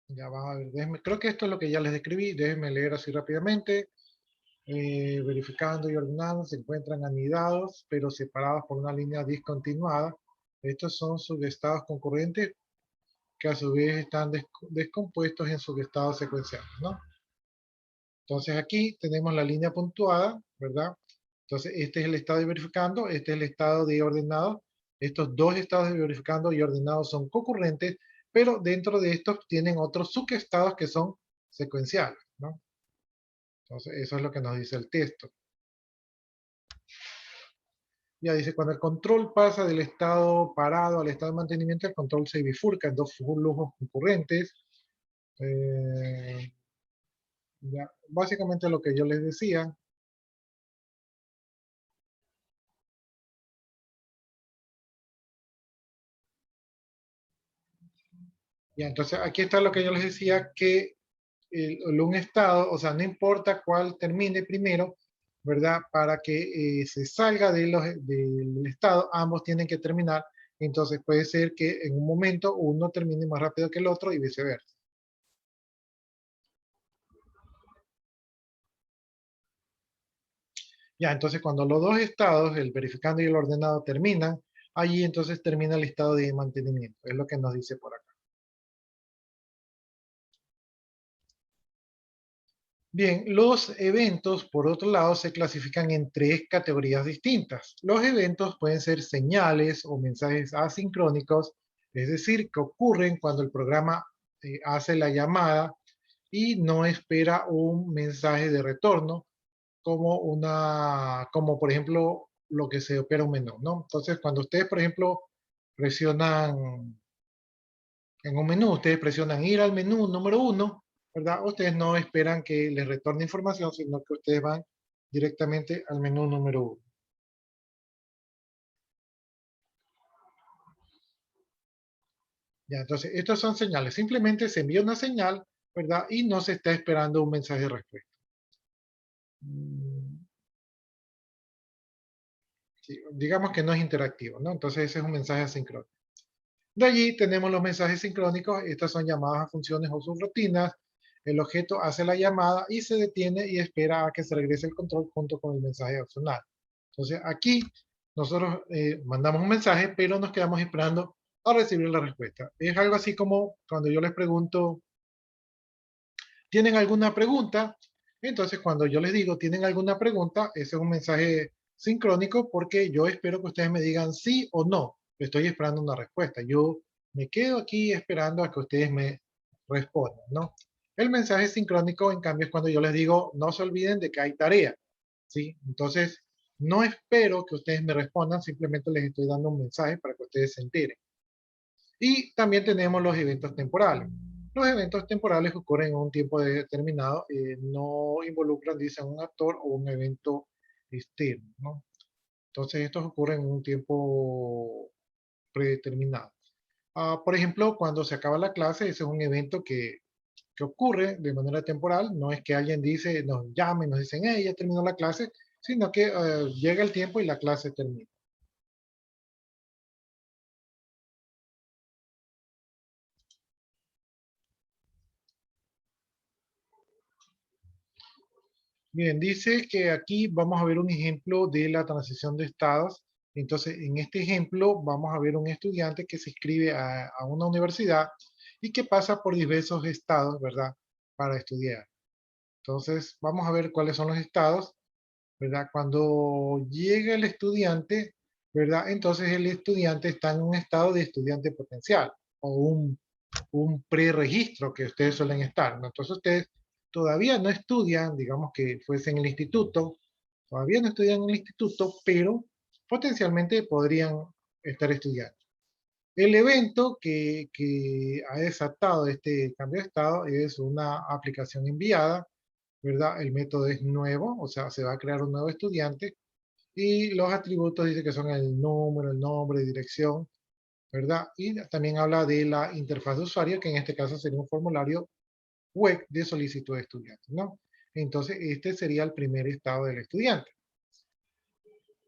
[SPEAKER 2] Ya vamos a ver, creo que esto es lo que ya les describí, déjenme leer así rápidamente. Verificando y ordenando, se encuentran anidados, pero separados por una línea discontinuada. Estos son subestados concurrentes que a su vez están descompuestos en subestados secuenciales, ¿no? Entonces aquí tenemos la línea puntuada, ¿verdad? Entonces este es el estado de verificando, este es el estado de ordenado. Estos dos estados de verificando y ordenado son concurrentes, pero dentro de estos tienen otros subestados que son secuenciales, ¿no? Entonces eso es lo que nos dice el texto. Ya dice, cuando el control pasa del estado parado al estado de mantenimiento, el control se bifurca en dos flujos concurrentes. Ya, básicamente lo que yo les decía. Ya, entonces aquí está lo que yo les decía, que un estado, o sea, no importa cuál termine primero, ¿verdad? Para que se salga del estado, ambos tienen que terminar. Entonces puede ser que en un momento uno termine más rápido que el otro y viceversa. Ya, entonces cuando los dos estados, el verificando y el ordenado, terminan, allí entonces termina el estado de mantenimiento. Es lo que nos dice por acá. Bien, los eventos, por otro lado, se clasifican en tres categorías distintas. Los eventos pueden ser señales o mensajes asincrónicos, es decir, que ocurren cuando el programa hace la llamada y no espera un mensaje de retorno, como por ejemplo lo que se opera un menú, ¿no? Entonces, cuando ustedes, por ejemplo, presionan en un menú, ustedes presionan ir al menú número 1, ¿verdad? Ustedes no esperan que les retorne información, sino que ustedes van directamente al menú número 1. Ya, entonces, estas son señales. Simplemente se envía una señal, ¿verdad? Y no se está esperando un mensaje de respuesta. Sí, digamos que no es interactivo, ¿no? Entonces, ese es un mensaje asincrónico. De allí tenemos los mensajes sincrónicos. Estas son llamadas a funciones o subrutinas. El objeto hace la llamada y se detiene y espera a que se regrese el control junto con el mensaje opcional. Entonces aquí nosotros mandamos un mensaje, pero nos quedamos esperando a recibir la respuesta. Es algo así como cuando yo les pregunto, ¿tienen alguna pregunta? Entonces cuando yo les digo, ¿tienen alguna pregunta? Ese es un mensaje sincrónico porque yo espero que ustedes me digan sí o no. Estoy esperando una respuesta. Yo me quedo aquí esperando a que ustedes me respondan, ¿no? El mensaje sincrónico, en cambio, es cuando yo les digo, no se olviden de que hay tarea, ¿sí? Entonces, no espero que ustedes me respondan, simplemente les estoy dando un mensaje para que ustedes se enteren. Y también tenemos los eventos temporales. Los eventos temporales ocurren en un tiempo determinado, no involucran, dicen, un actor o un evento externo, ¿no? Entonces, estos ocurren en un tiempo predeterminado. Por ejemplo, cuando se acaba la clase, ese es un evento que ocurre de manera temporal. No es que alguien dice, nos llame, nos dicen, hey, ya terminó la clase, sino que llega el tiempo y la clase termina. Bien, dice que aquí vamos a ver un ejemplo de la transición de estados. Entonces, en este ejemplo vamos a ver un estudiante que se inscribe a una universidad y que pasa por diversos estados, ¿verdad? Para estudiar. Entonces, vamos a ver cuáles son los estados, ¿verdad? Cuando llega el estudiante, ¿verdad? Entonces el estudiante está en un estado de estudiante potencial o un preregistro que ustedes suelen estar, ¿no? Entonces ustedes todavía no estudian, digamos que fuese en el instituto, todavía no estudian en el instituto, pero potencialmente podrían estar estudiando. El evento que ha desatado este cambio de estado es una aplicación enviada, ¿verdad? El método es nuevo, o sea, se va a crear un nuevo estudiante y los atributos dice que son el número, el nombre, dirección, ¿verdad? Y también habla de la interfaz de usuario, que en este caso sería un formulario web de solicitud de estudiantes, ¿no? Entonces, este sería el primer estado del estudiante.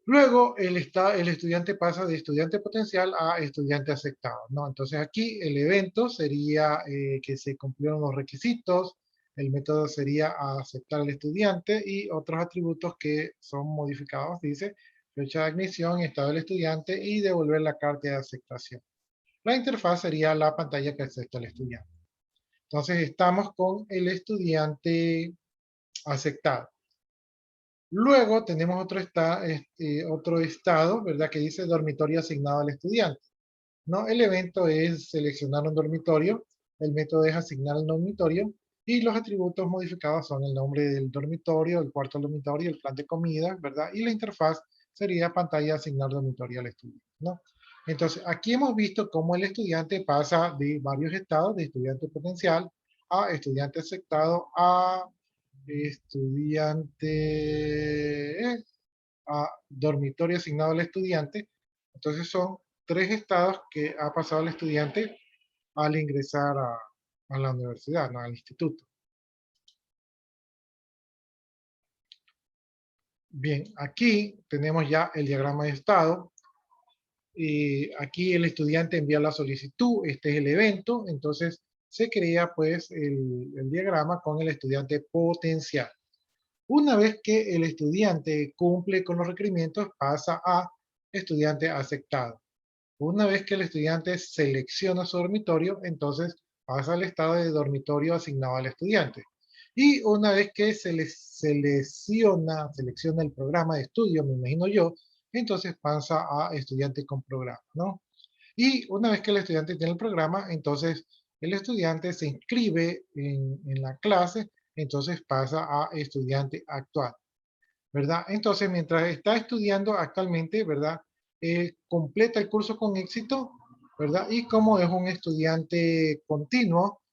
[SPEAKER 2] Luego, el estudiante pasa de estudiante potencial a estudiante aceptado, ¿no? Entonces, aquí el evento sería que se cumplieron los requisitos, el método sería aceptar al estudiante y otros atributos que son modificados, dice, fecha de admisión, estado del estudiante y devolver la carta de aceptación. La interfaz sería la pantalla que acepta el estudiante. Entonces, estamos con el estudiante aceptado. Luego tenemos otro estado, ¿verdad? Que dice dormitorio asignado al estudiante, ¿no? El evento es seleccionar un dormitorio, el método es asignar el dormitorio y los atributos modificados son el nombre del dormitorio, el cuarto del dormitorio, el plan de comida, ¿verdad? Y la interfaz sería pantalla asignar dormitorio al estudiante, ¿no? Entonces, aquí hemos visto cómo el estudiante pasa de varios estados, de estudiante potencial a estudiante aceptado a dormitorio asignado al estudiante. Entonces son 3 estados que ha pasado el estudiante al ingresar a la universidad, ¿no? Al instituto. Bien, aquí tenemos ya el diagrama de estado. Aquí el estudiante envía la solicitud, este es el evento, entonces se crea pues el diagrama con el estudiante potencial. Una vez que el estudiante cumple con los requerimientos, pasa a estudiante aceptado. Una vez que el estudiante selecciona su dormitorio, entonces pasa al estado de dormitorio asignado al estudiante. Y una vez que selecciona el programa de estudio, me imagino yo, entonces pasa a estudiante con programa, ¿no? Y una vez que el estudiante tiene el programa, entonces el estudiante se inscribe en la clase, entonces pasa a estudiante actual, ¿verdad? Entonces, mientras está estudiando actualmente, ¿verdad? Completa el curso con éxito, ¿verdad? Y como es un estudiante continuo,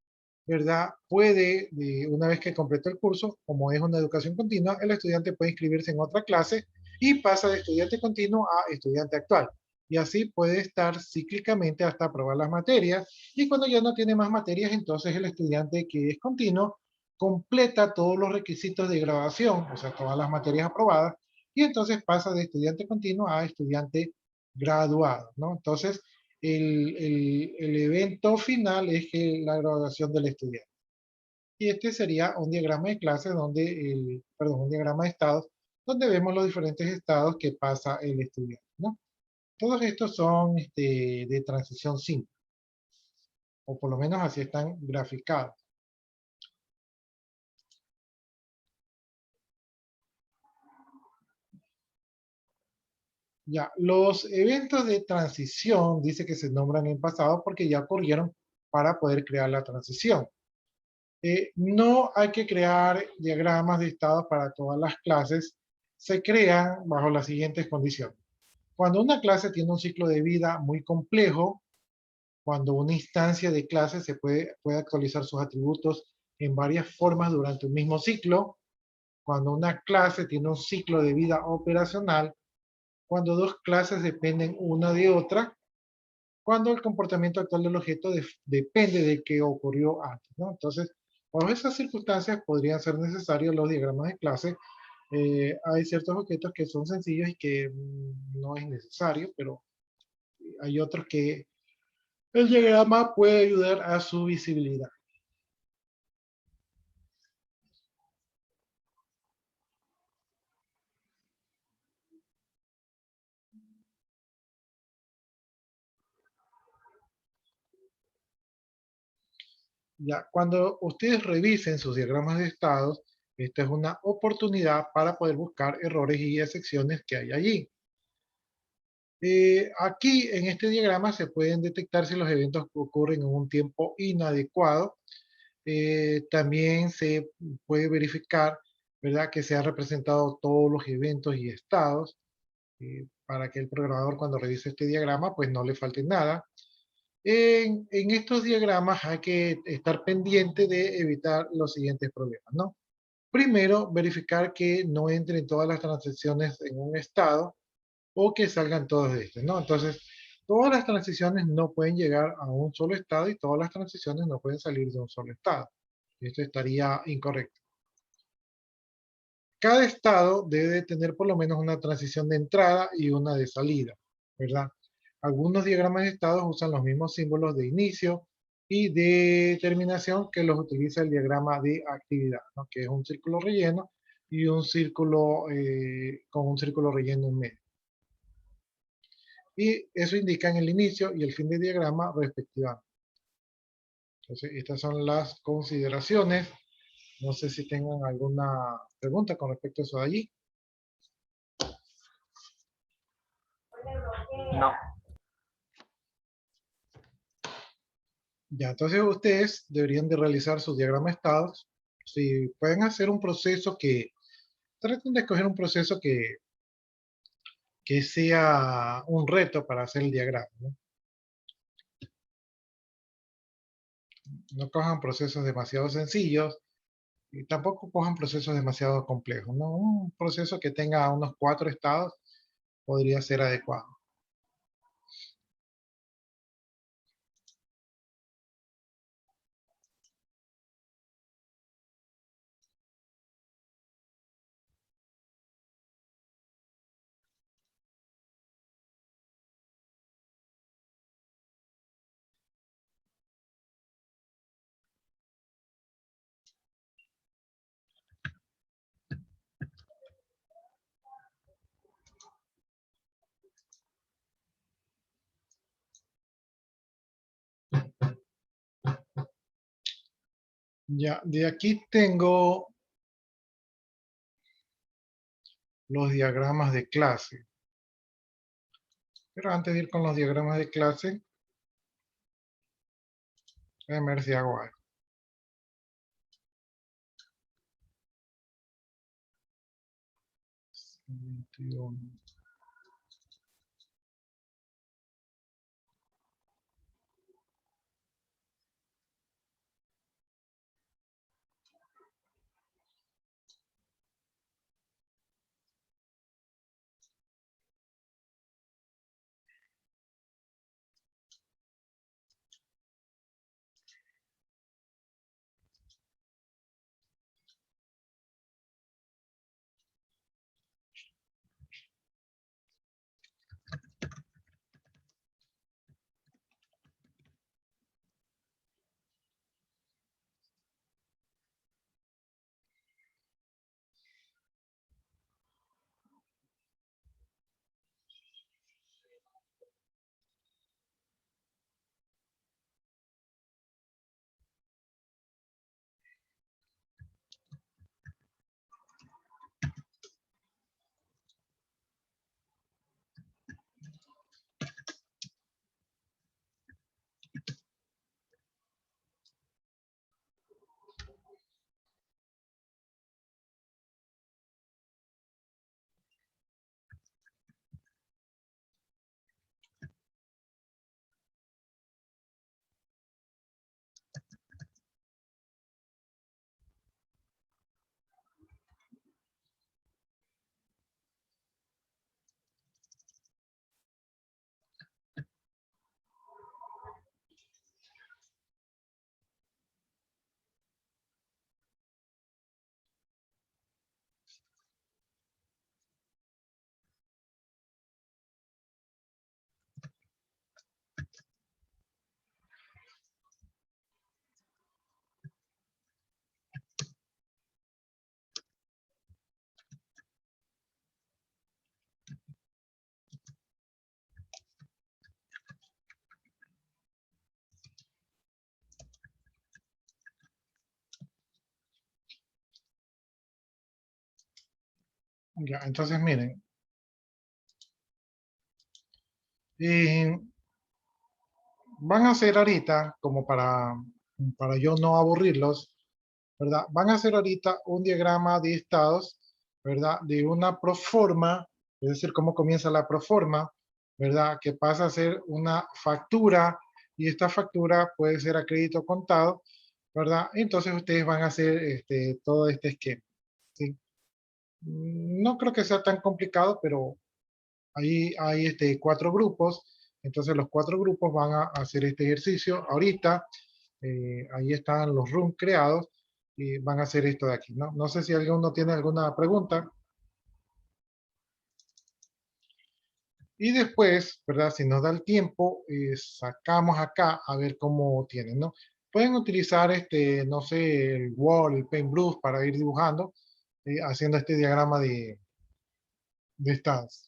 [SPEAKER 2] ¿verdad? Puede, una vez que completó el curso, como es una educación continua, el estudiante puede inscribirse en otra clase y pasa de estudiante continuo a estudiante actual. Y así puede estar cíclicamente hasta aprobar las materias. Y cuando ya no tiene más materias, entonces el estudiante que es continuo completa todos los requisitos de graduación, o sea, todas las materias aprobadas, y entonces pasa de estudiante continuo a estudiante graduado, ¿no? Entonces, el evento final es la graduación del estudiante. Y este sería un diagrama de clase donde, perdón, un diagrama de estados, donde vemos los diferentes estados que pasa el estudiante, ¿no? Todos estos son de transición simple, o por lo menos así están graficados. Ya, los eventos de transición dice que se nombran en pasado porque ya ocurrieron para poder crear la transición. No hay que crear diagramas de estados para todas las clases. Se crean bajo las siguientes condiciones. Cuando una clase tiene un ciclo de vida muy complejo, cuando una instancia de clase puede actualizar sus atributos en varias formas durante un mismo ciclo, cuando una clase tiene un ciclo de vida operacional, cuando dos clases dependen una de otra, cuando el comportamiento actual del objeto depende de qué ocurrió antes, ¿no? Entonces, bajo esas circunstancias podrían ser necesarios los diagramas de clase. Hay ciertos objetos que son sencillos y que no es necesario, pero hay otros que el diagrama puede ayudar a su visibilidad. Ya, cuando ustedes revisen sus diagramas de estados, esta es una oportunidad para poder buscar errores y excepciones que hay allí. Aquí en este diagrama se pueden detectar si los eventos ocurren en un tiempo inadecuado. También se puede verificar, ¿verdad?, que se han representado todos los eventos y estados para que el programador cuando revise este diagrama pues no le falte nada. En estos diagramas hay que estar pendiente de evitar los siguientes problemas, ¿no? Primero, verificar que no entren todas las transacciones en un estado o que salgan todas de estas, ¿no? Entonces, todas las transiciones no pueden llegar a un solo estado y todas las transiciones no pueden salir de un solo estado. Esto estaría incorrecto. Cada estado debe tener por lo menos una transición de entrada y una de salida, ¿verdad? Algunos diagramas de estados usan los mismos símbolos de inicio y de terminación que los utiliza el diagrama de actividad, ¿no?, que es un círculo relleno y un círculo con un círculo relleno en medio. Y eso indica en el inicio y el fin del diagrama respectivamente. Entonces, estas son las consideraciones. No sé si tengan alguna pregunta con respecto a eso de allí.
[SPEAKER 5] No.
[SPEAKER 2] Ya, entonces ustedes deberían de realizar sus diagramas de estados. Si pueden hacer un proceso traten de escoger un proceso que sea un reto para hacer el diagrama, ¿no? No cojan procesos demasiado sencillos y tampoco cojan procesos demasiado complejos, ¿no? Un proceso que tenga unos 4 estados podría ser adecuado. Ya, de aquí tengo los diagramas de clase. Pero antes de ir con los diagramas de clase, déjenme ver si hago algo. Ya, entonces miren. Y van a hacer ahorita, como para yo no aburrirlos, ¿verdad? Van a hacer ahorita un diagrama de estados, ¿verdad? De una proforma, es decir, cómo comienza la proforma, ¿verdad? Que pasa a ser una factura y esta factura puede ser a crédito contado, ¿verdad? Entonces ustedes van a hacer todo este esquema, ¿sí? No creo que sea tan complicado, pero ahí hay 4 grupos, entonces los 4 grupos van a hacer este ejercicio. Ahorita, ahí están los rooms creados y van a hacer esto de aquí, ¿no? No sé si alguno tiene alguna pregunta. Y después, ¿verdad? Si nos da el tiempo, sacamos acá a ver cómo tienen, ¿no? Pueden utilizar no sé, el Word, el Paintbrush para ir dibujando, haciendo este diagrama de estados.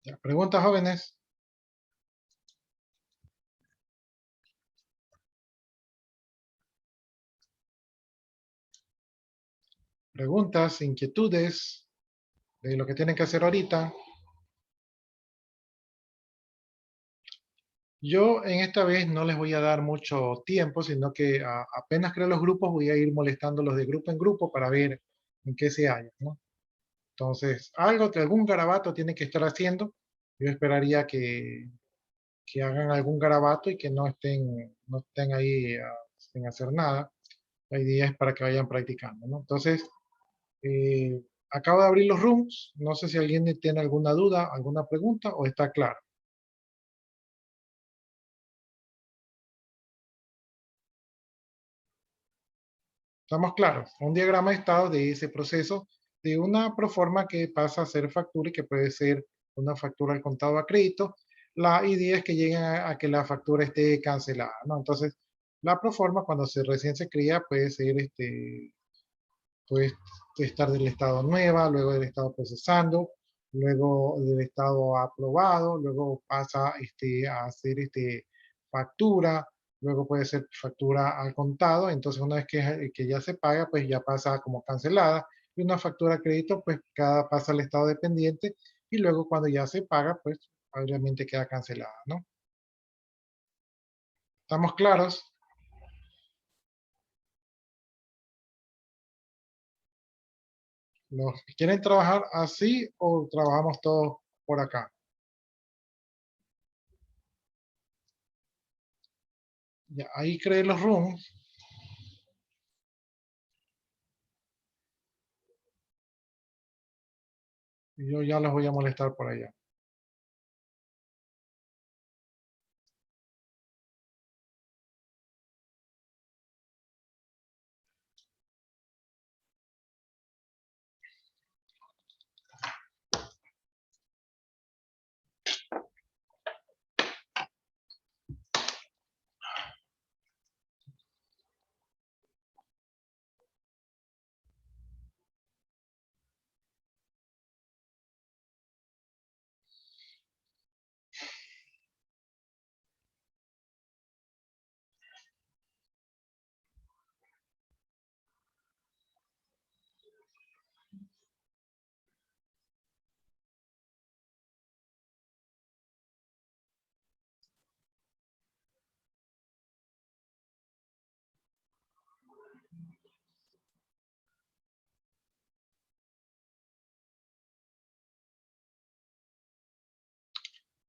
[SPEAKER 2] Ya, ¿preguntas, jóvenes? ¿Preguntas, inquietudes de lo que tienen que hacer ahorita? Yo en esta vez no les voy a dar mucho tiempo, sino que apenas creo los grupos voy a ir molestándolos de grupo en grupo para ver en qué se hallan, ¿no? Entonces, algún garabato tienen que estar haciendo. Yo esperaría que hagan algún garabato y que no estén ahí sin hacer nada. La idea es para que vayan practicando, ¿no? Entonces, acabo de abrir los rooms. No sé si alguien tiene alguna duda, alguna pregunta o está claro. ¿Estamos claros? Un diagrama de estado de ese proceso de una proforma que pasa a ser factura y que puede ser una factura al contado a crédito. La idea es que lleguen a que la factura esté cancelada, ¿no? Entonces, la proforma cuando recién se crea puede ser, puede estar del estado nueva, luego del estado procesando, luego del estado aprobado, luego pasa a hacer factura, luego puede ser factura al contado, entonces una vez que ya se paga, pues ya pasa como cancelada, y una factura a crédito, pues pasa al estado dependiente, y luego cuando ya se paga, pues obviamente queda cancelada, ¿no? ¿Estamos claros? ¿Los que quieren trabajar así o trabajamos todos por acá? Ya, ahí creé los rooms. Y yo ya los voy a molestar por allá.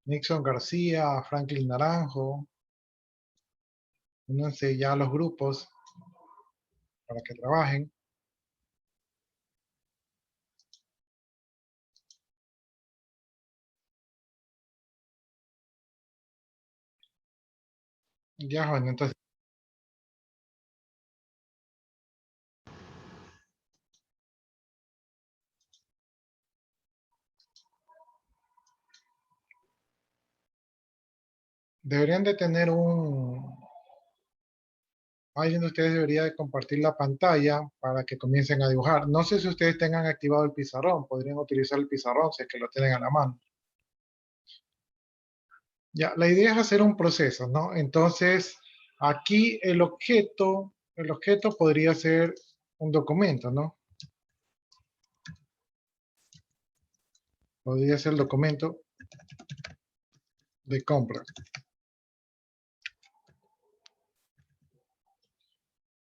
[SPEAKER 2] Nixon García, Franklin Naranjo. Únanse ya a los grupos para que trabajen. Ya, bueno, entonces deberían de tener alguien de ustedes debería de compartir la pantalla para que comiencen a dibujar. No sé si ustedes tengan activado el pizarrón. Podrían utilizar el pizarrón si es que lo tienen a la mano. Ya, la idea es hacer un proceso, ¿no? Entonces, aquí el objeto podría ser un documento, ¿no? Podría ser el documento de compra.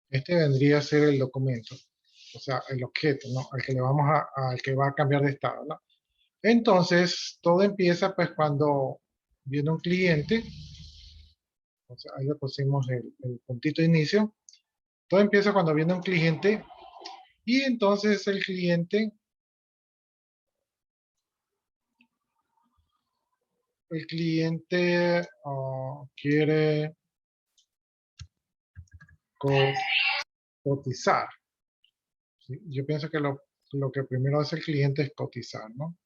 [SPEAKER 2] Este vendría a ser el documento, o sea, el objeto, ¿no? Al que le vamos al que va a cambiar de estado, ¿no? Entonces, todo empieza pues cuando viene un cliente, o sea, ahí le pusimos el puntito de inicio. Todo empieza cuando viene un cliente y entonces el cliente quiere co- cotizar. ¿Sí? Yo pienso que lo que primero hace el cliente es cotizar, ¿no?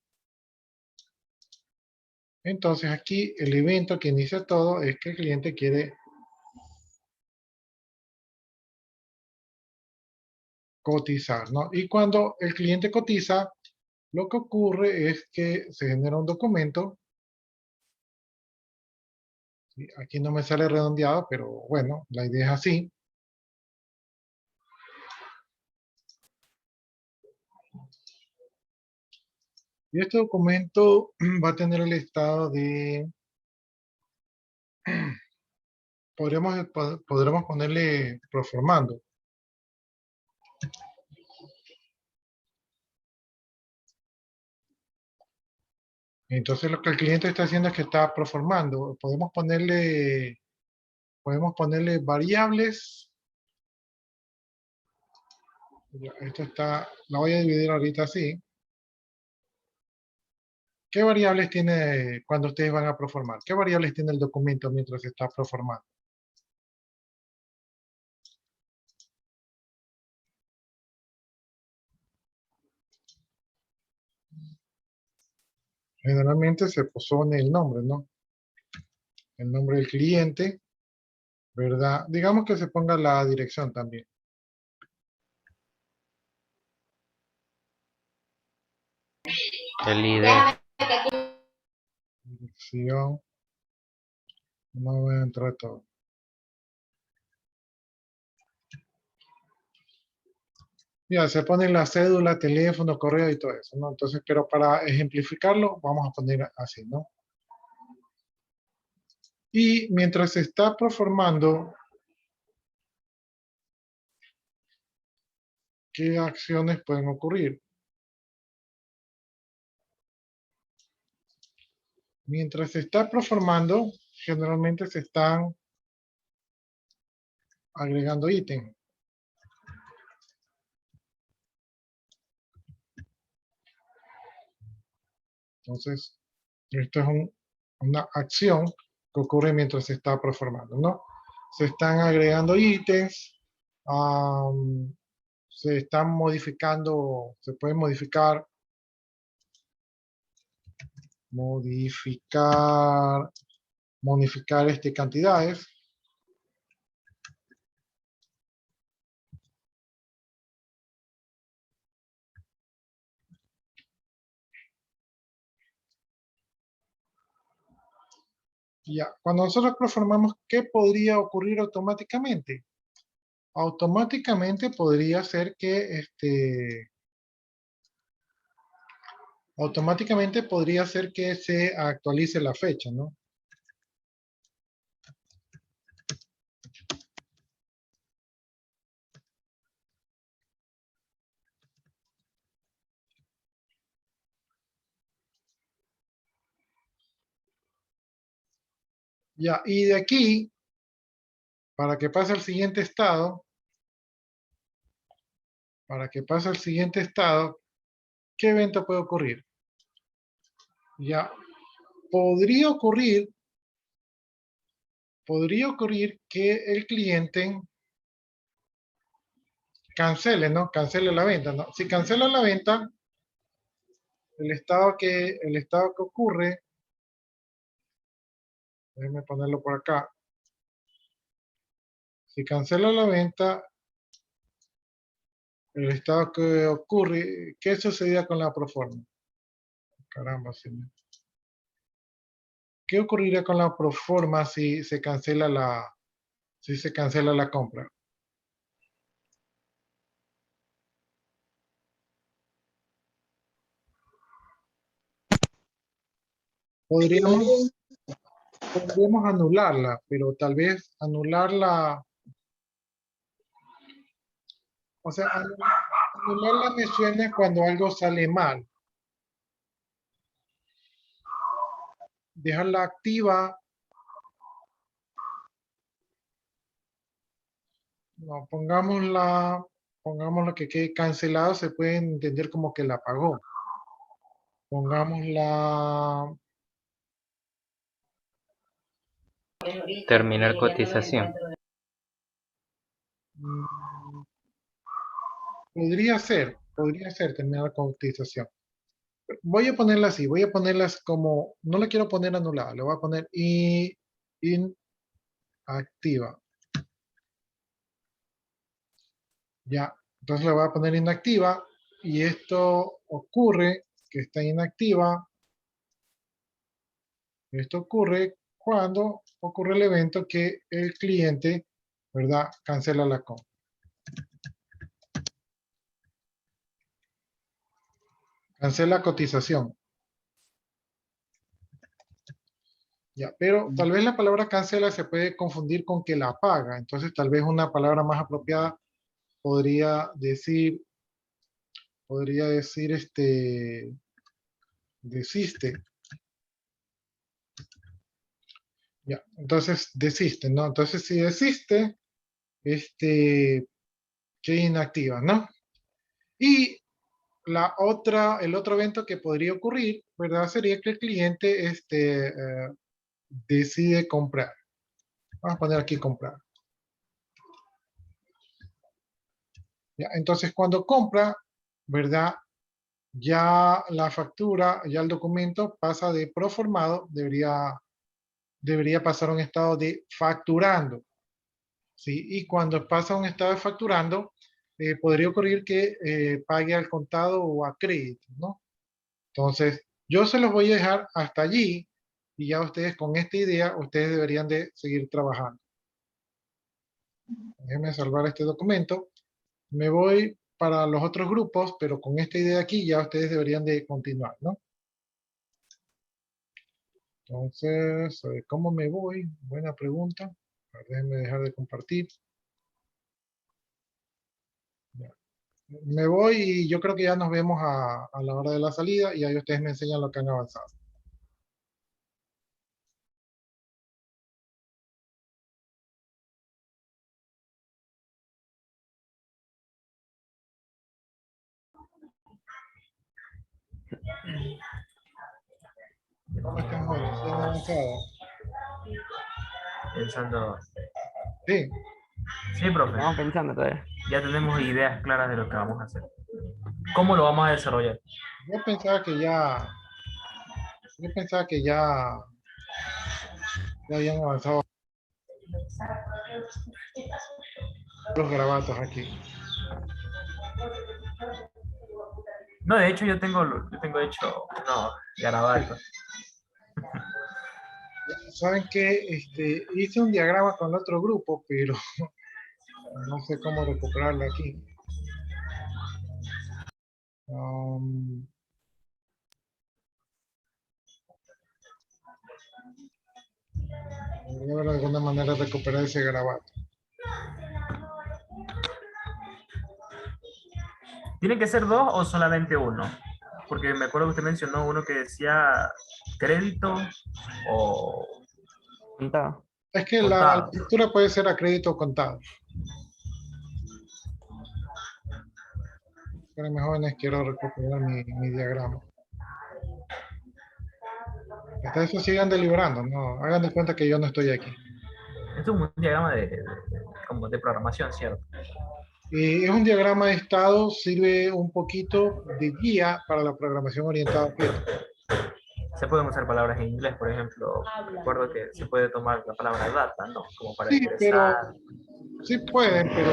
[SPEAKER 2] Entonces aquí el evento que inicia todo es que el cliente quiere cotizar, ¿no? Y cuando el cliente cotiza, lo que ocurre es que se genera un documento. ¿Sí? Aquí no me sale redondeado, pero bueno, la idea es así. Y este documento va a tener el estado de, podremos ponerle proformando. Entonces lo que el cliente está haciendo es que está proformando. Podemos ponerle variables. Ya, esto está, la voy a dividir ahorita así. ¿Qué variables tiene cuando ustedes van a proformar? ¿Qué variables tiene el documento mientras se está proformando? Generalmente se pone el nombre, ¿no? El nombre del cliente, ¿verdad? Digamos que se ponga la dirección también.
[SPEAKER 1] El ID.
[SPEAKER 2] Dirección. No voy a entrar todo. Ya, se pone la cédula, teléfono, correo y todo eso, ¿no? Entonces, pero para ejemplificarlo, vamos a poner así, ¿no? Y mientras se está proformando, ¿qué acciones pueden ocurrir? Mientras se está proformando, generalmente se están agregando ítems. Entonces, esto es una acción que ocurre mientras se está proformando, ¿no? Se están agregando ítems, se están modificando, se pueden modificar cantidades. Ya, cuando nosotros proformamos, ¿qué podría ocurrir automáticamente? Automáticamente podría ser que se actualice la fecha, ¿no? Ya, y de aquí, para que pase al siguiente estado, ¿qué evento puede ocurrir? Ya, podría ocurrir que el cliente cancele, ¿no? Cancele la venta, ¿no? Si cancela la venta, el estado que ocurre, déjenme ponerlo por acá. Si cancela la venta, el estado que ocurre, ¿qué sucedía con la proforma? Caramba, sí. ¿Qué ocurriría con la proforma si se cancela la compra? Podríamos anularla, pero tal vez anularla, o sea, anularla me suena cuando algo sale mal. Dejarla activa, no, pongámosla que quede cancelado, se puede entender como que la pagó. Pongámosla,
[SPEAKER 1] Terminar cotización.
[SPEAKER 2] mm, podría ser terminar la cotización. Voy a ponerla así, voy a ponerlas como, no la quiero poner anulada, le voy a poner inactiva. Ya, entonces le voy a poner inactiva y esto ocurre que está inactiva. Esto ocurre cuando ocurre el evento que el cliente, ¿verdad? Cancela la compra. Cancela cotización. Ya, pero tal vez la palabra cancela se puede confundir con que la paga. Entonces tal vez una palabra más apropiada podría decir desiste. Ya, entonces desiste, ¿no? Entonces si desiste, queda inactiva, ¿no? Y el otro evento que podría ocurrir, ¿verdad? Sería que el cliente decide comprar. Vamos a poner aquí comprar. Ya, entonces cuando compra, ¿verdad? Ya la factura, ya el documento pasa de proformado, debería pasar a un estado de facturando. ¿Sí? Y cuando pasa a un estado de facturando, podría ocurrir que pague al contado o a crédito, ¿no? Entonces, yo se los voy a dejar hasta allí y ya ustedes con esta idea, ustedes deberían de seguir trabajando. Déjenme salvar este documento. Me voy para los otros grupos, pero con esta idea aquí ya ustedes deberían de continuar, ¿no? Entonces, ¿cómo me voy? Buena pregunta. A ver, déjenme dejar de compartir. Ya. Me voy y yo creo que ya nos vemos a la hora de la salida y ahí ustedes me enseñan lo que han avanzado. ¿Cómo están, jóvenes? ¿Sí han avanzado?
[SPEAKER 5] Pensando.
[SPEAKER 2] Sí.
[SPEAKER 5] Sí, profe.
[SPEAKER 7] Estamos pensando todavía.
[SPEAKER 5] Ya tenemos ideas claras de lo que vamos a hacer. ¿Cómo lo vamos a desarrollar?
[SPEAKER 2] Yo pensaba que ya habían avanzado los garabatos aquí.
[SPEAKER 5] No, de hecho yo tengo hecho no, garabatos.
[SPEAKER 2] Saben que hice un diagrama con otro grupo, pero no sé cómo recuperarlo aquí. Voy a ver de alguna manera recuperar ese garabato.
[SPEAKER 5] ¿Tiene que ser dos o solamente uno? Porque me acuerdo que usted mencionó uno que decía crédito o
[SPEAKER 7] Contado.
[SPEAKER 2] Es que la
[SPEAKER 5] contado.
[SPEAKER 2] lectura puede ser a crédito contado. Espérenme, jóvenes, quiero recuperar mi diagrama. Hasta eso sigan deliberando, no, hagan de cuenta que yo no estoy aquí.
[SPEAKER 5] Esto es un diagrama como de programación, ¿cierto?
[SPEAKER 2] Es un diagrama de estado, sirve un poquito de guía para la programación orientada a objetos.
[SPEAKER 5] Se pueden usar palabras en inglés, por ejemplo. Recuerdo que se puede tomar la palabra data, ¿no? Como para
[SPEAKER 2] Sí, pero
[SPEAKER 5] expresar.
[SPEAKER 2] sí pueden, pero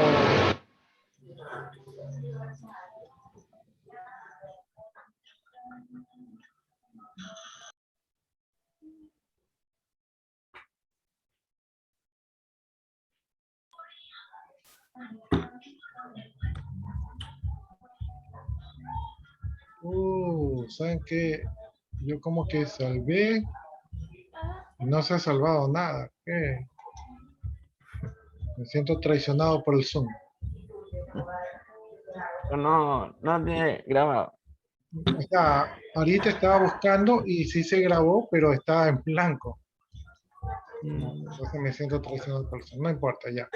[SPEAKER 2] ¿Saben qué? Yo como que salvé y no se ha salvado nada. ¿Qué? Me siento traicionado por el Zoom.
[SPEAKER 7] Pero no tiene grabado.
[SPEAKER 2] O sea, ahorita estaba buscando y sí se grabó, pero estaba en blanco. Entonces me siento traicionado por el Zoom. No importa, ya.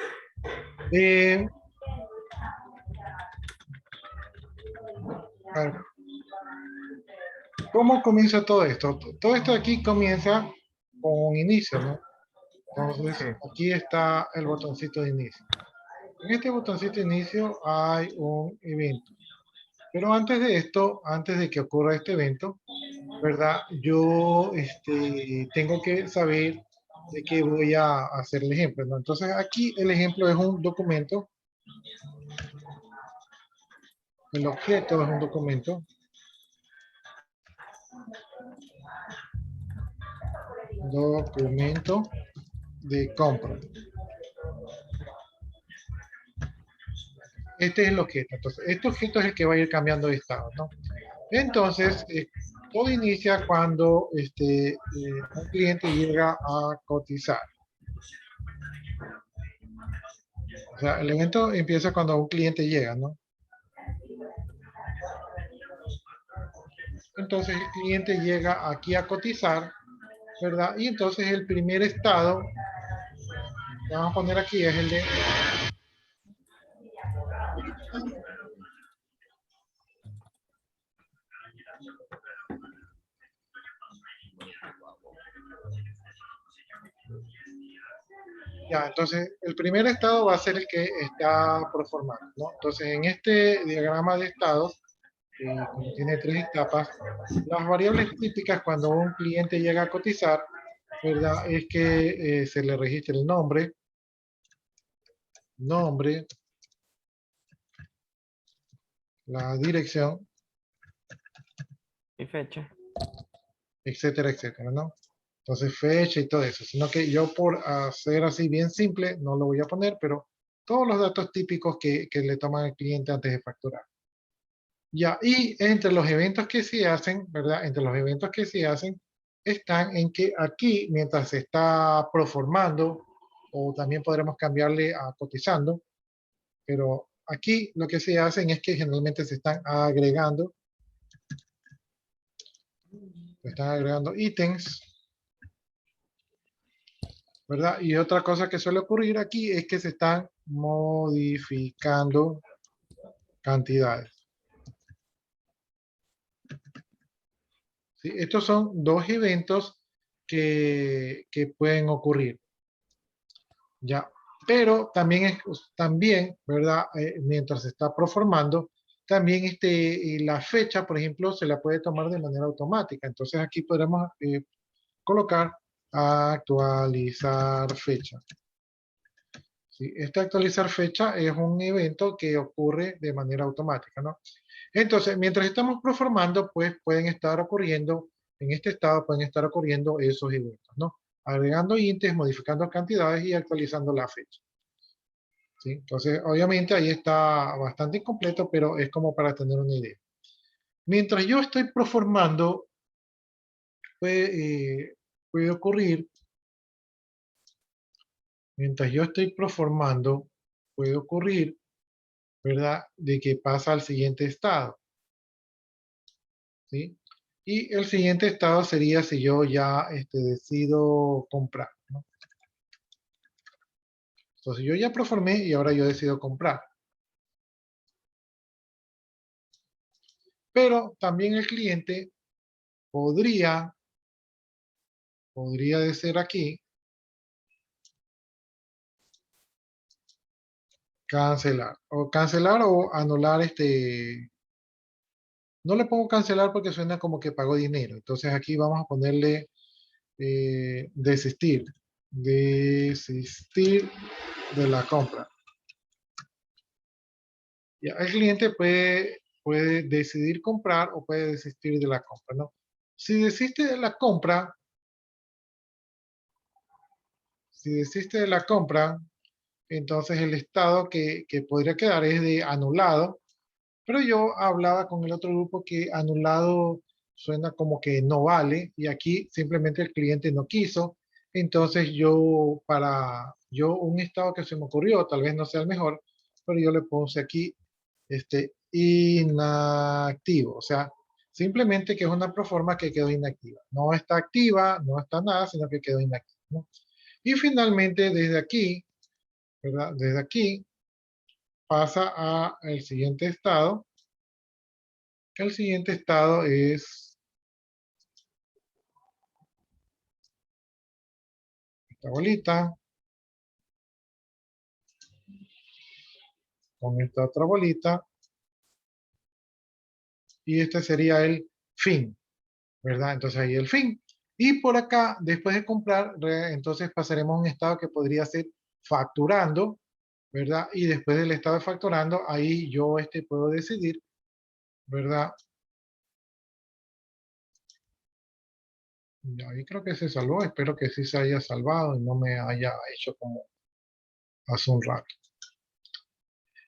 [SPEAKER 2] A ver, ¿cómo comienza todo esto? Todo esto aquí comienza con un inicio, ¿no? Entonces,
[SPEAKER 5] Sí.
[SPEAKER 2] aquí está el botoncito de inicio. En este botoncito de inicio hay un evento. Pero antes de esto, antes de que ocurra este evento, ¿verdad? Yo tengo que saber de qué voy a hacer el ejemplo, ¿no? Entonces, aquí el ejemplo es un documento. El objeto es un documento. Documento de compra. Este es el objeto. Entonces, este objeto es el que va a ir cambiando de estado, ¿no? Entonces, todo inicia cuando un cliente llega a cotizar. O sea, el evento empieza cuando un cliente llega, ¿no? Entonces, el cliente llega aquí a cotizar, ¿verdad? Y entonces el primer estado que vamos a poner aquí es el de... Ya, entonces el primer estado va a ser el que está proformando, ¿no? Entonces en este diagrama de estados, como tiene 3 etapas, las variables típicas cuando un cliente llega a cotizar, ¿verdad? Es que se le registre el nombre, la dirección,
[SPEAKER 7] Y fecha.
[SPEAKER 2] etcétera, etcétera, ¿no? Entonces fecha y todo eso, sino que yo por hacer así bien simple, no lo voy a poner, pero todos los datos típicos que le toman al cliente antes de facturar. Ya, y entre los eventos que se hacen, ¿verdad? Entre los eventos que se hacen están en que aquí, mientras se está proformando, o también podremos cambiarle a cotizando, pero aquí lo que se hacen es que generalmente se están agregando ítems, ¿verdad? Y otra cosa que suele ocurrir aquí es que se están modificando cantidades. ¿Sí? Estos son dos eventos que pueden ocurrir. Ya, pero también ¿verdad? Mientras se está proformando, también la fecha, por ejemplo, se la puede tomar de manera automática. Entonces aquí podremos colocar actualizar fecha. ¿Sí? Este actualizar fecha es un evento que ocurre de manera automática, ¿no? Entonces, mientras estamos proformando, pues pueden estar ocurriendo, en este estado pueden estar ocurriendo esos eventos, ¿no? Agregando índices, modificando cantidades y actualizando la fecha. ¿Sí? Entonces, obviamente ahí está bastante incompleto, pero es como para tener una idea. Mientras yo estoy proformando, puede ocurrir, mientras yo estoy proformando, puede ocurrir, ¿verdad? De que pasa al siguiente estado. ¿Sí? Y el siguiente estado sería si yo ya decido comprar, ¿no? Entonces yo ya proformé y ahora yo decido comprar. Pero también el cliente podría decir aquí, cancelar o anular no le pongo cancelar porque suena como que pagó dinero. Entonces aquí vamos a ponerle desistir de la compra. Ya, el cliente puede decidir comprar o puede desistir de la compra, ¿no? Si desiste de la compra, entonces el estado que podría quedar es de anulado, pero yo hablaba con el otro grupo que anulado suena como que no vale y aquí simplemente el cliente no quiso. Entonces yo un estado que se me ocurrió, tal vez no sea el mejor, pero yo le puse aquí inactivo. O sea, simplemente que es una proforma que quedó inactiva. No está activa, no está nada, sino que quedó inactiva, ¿no? Y finalmente desde aquí, ¿verdad? Desde aquí pasa a el siguiente estado. El siguiente estado es esta bolita con esta otra bolita y este sería el fin, ¿verdad? Entonces ahí el fin. Y por acá, después de comprar, entonces pasaremos a un estado que podría ser facturando, ¿verdad? Y después del estado de facturando, ahí yo puedo decidir, ¿verdad? Y ahí creo que se salvó, espero que sí se haya salvado y no me haya hecho como hace un rato.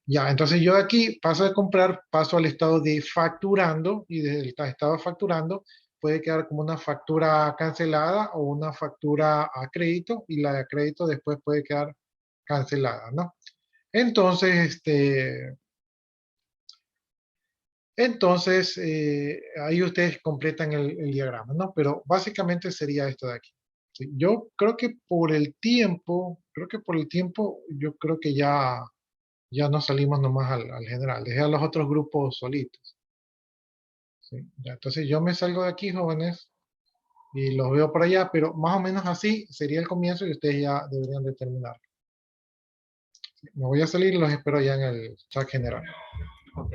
[SPEAKER 2] Ya, entonces yo de aquí paso de comprar, paso al estado de facturando y desde el estado de facturando puede quedar como una factura cancelada o una factura a crédito y la de crédito después puede quedar cancelada, ¿no? Entonces, ahí ustedes completan el diagrama, ¿no? Pero básicamente sería esto de aquí. ¿Sí? Yo creo que por el tiempo, yo creo que ya no salimos nomás al general, dejé a los otros grupos solitos. ¿Sí? Ya, entonces yo me salgo de aquí, jóvenes, y los veo por allá, pero más o menos así sería el comienzo y ustedes ya deberían de terminar. ¿Sí? Me voy a salir y los espero ya en el chat general.
[SPEAKER 5] Ok.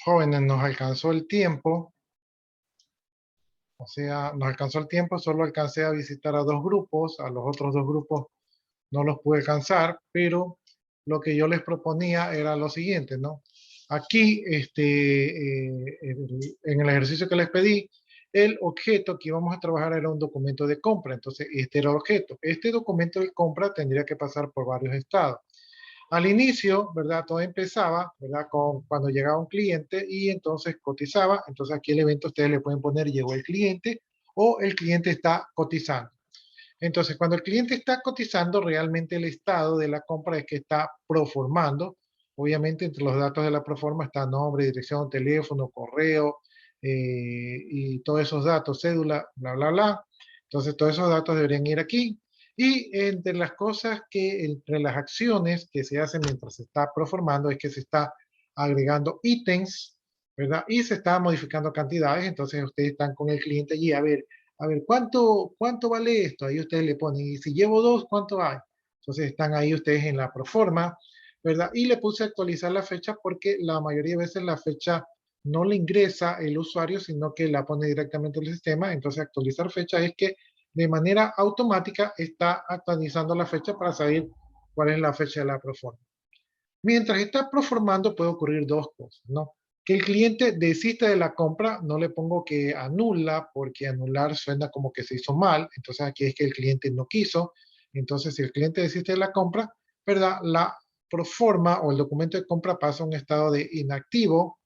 [SPEAKER 2] Jóvenes, nos alcanzó el tiempo. O sea, nos alcanzó el tiempo, solo alcancé a visitar a dos grupos, a los otros dos grupos no los pude alcanzar, pero lo que yo les proponía era lo siguiente, ¿no? Aquí, en el ejercicio que les pedí, el objeto que íbamos a trabajar era un documento de compra, entonces este era el objeto. Este documento de compra tendría que pasar por varios estados. Al inicio, ¿verdad? Todo empezaba, ¿verdad? Cuando llegaba un cliente y entonces cotizaba. Entonces aquí el evento ustedes le pueden poner llegó el cliente o el cliente está cotizando. Entonces, cuando el cliente está cotizando, realmente el estado de la compra es que está proformando. Obviamente, entre los datos de la proforma está nombre, dirección, teléfono, correo y todos esos datos, cédula, bla, bla, bla. Entonces, todos esos datos deberían ir aquí. Y entre las cosas entre las acciones que se hacen mientras se está proformando, es que se está agregando ítems, ¿verdad? Y se está modificando cantidades. Entonces, ustedes están con el cliente allí a ver, ¿cuánto vale esto? Ahí ustedes le ponen, y si llevo dos, ¿cuánto hay? Entonces están ahí ustedes en la proforma, ¿verdad? Y le puse a actualizar la fecha porque la mayoría de veces la fecha no le ingresa el usuario, sino que la pone directamente el sistema. Entonces actualizar fecha es que de manera automática está actualizando la fecha para saber cuál es la fecha de la proforma. Mientras está proformando puede ocurrir dos cosas, ¿no? Que el cliente desista de la compra, no le pongo que anula, porque anular suena como que se hizo mal, entonces aquí es que el cliente no quiso. Entonces, si el cliente desiste de la compra, ¿verdad? La proforma o el documento de compra pasa a un estado de inactivo,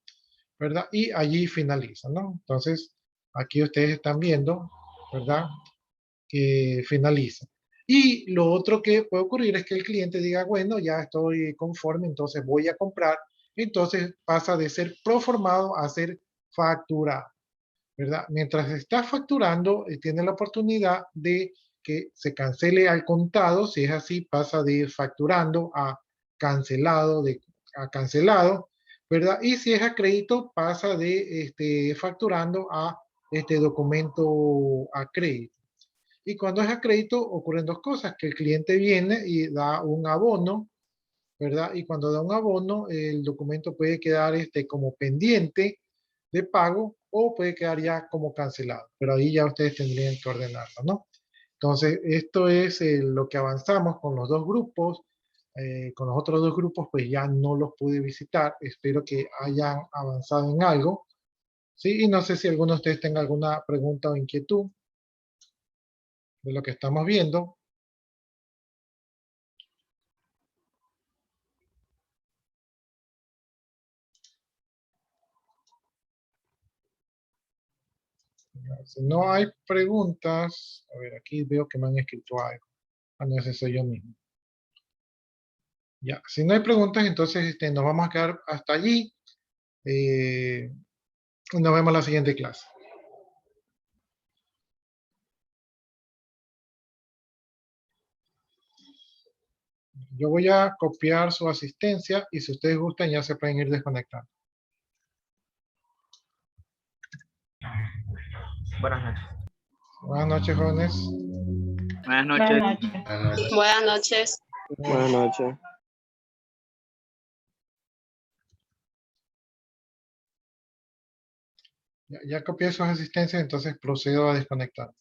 [SPEAKER 2] ¿verdad? Y allí finaliza, ¿no? Entonces, aquí ustedes están viendo, ¿verdad? Que finaliza. Y lo otro que puede ocurrir es que el cliente diga, bueno, ya estoy conforme, entonces voy a comprar. Entonces pasa de ser proformado a ser facturado, ¿verdad? Mientras está facturando, tiene la oportunidad de que se cancele al contado. Si es así, pasa de ir facturando a cancelado, a cancelado, ¿verdad? Y si es a crédito, pasa de facturando a este documento a crédito. Y cuando es a crédito ocurren dos cosas, que el cliente viene y da un abono, ¿verdad? Y cuando da un abono, el documento puede quedar como pendiente de pago o puede quedar ya como cancelado. Pero ahí ya ustedes tendrían que ordenarlo, ¿no? Entonces, esto es lo que avanzamos con los dos grupos. Con los otros dos grupos, pues ya no los pude visitar. Espero que hayan avanzado en algo. Sí, y no sé si alguno de ustedes tenga alguna pregunta o inquietud de lo que estamos viendo. Si no hay preguntas, a ver, aquí veo que me han escrito algo. Ah, no, ese soy yo mismo. Ya, si no hay preguntas, entonces nos vamos a quedar hasta allí. Nos vemos en la siguiente clase. Yo voy a copiar su asistencia y si ustedes gustan ya se pueden ir desconectando.
[SPEAKER 5] Buenas noches.
[SPEAKER 2] Buenas noches, jóvenes.
[SPEAKER 8] Buenas noches.
[SPEAKER 1] Buenas noches.
[SPEAKER 3] Buenas noches.
[SPEAKER 2] Ya copié sus asistencias, entonces procedo a desconectar.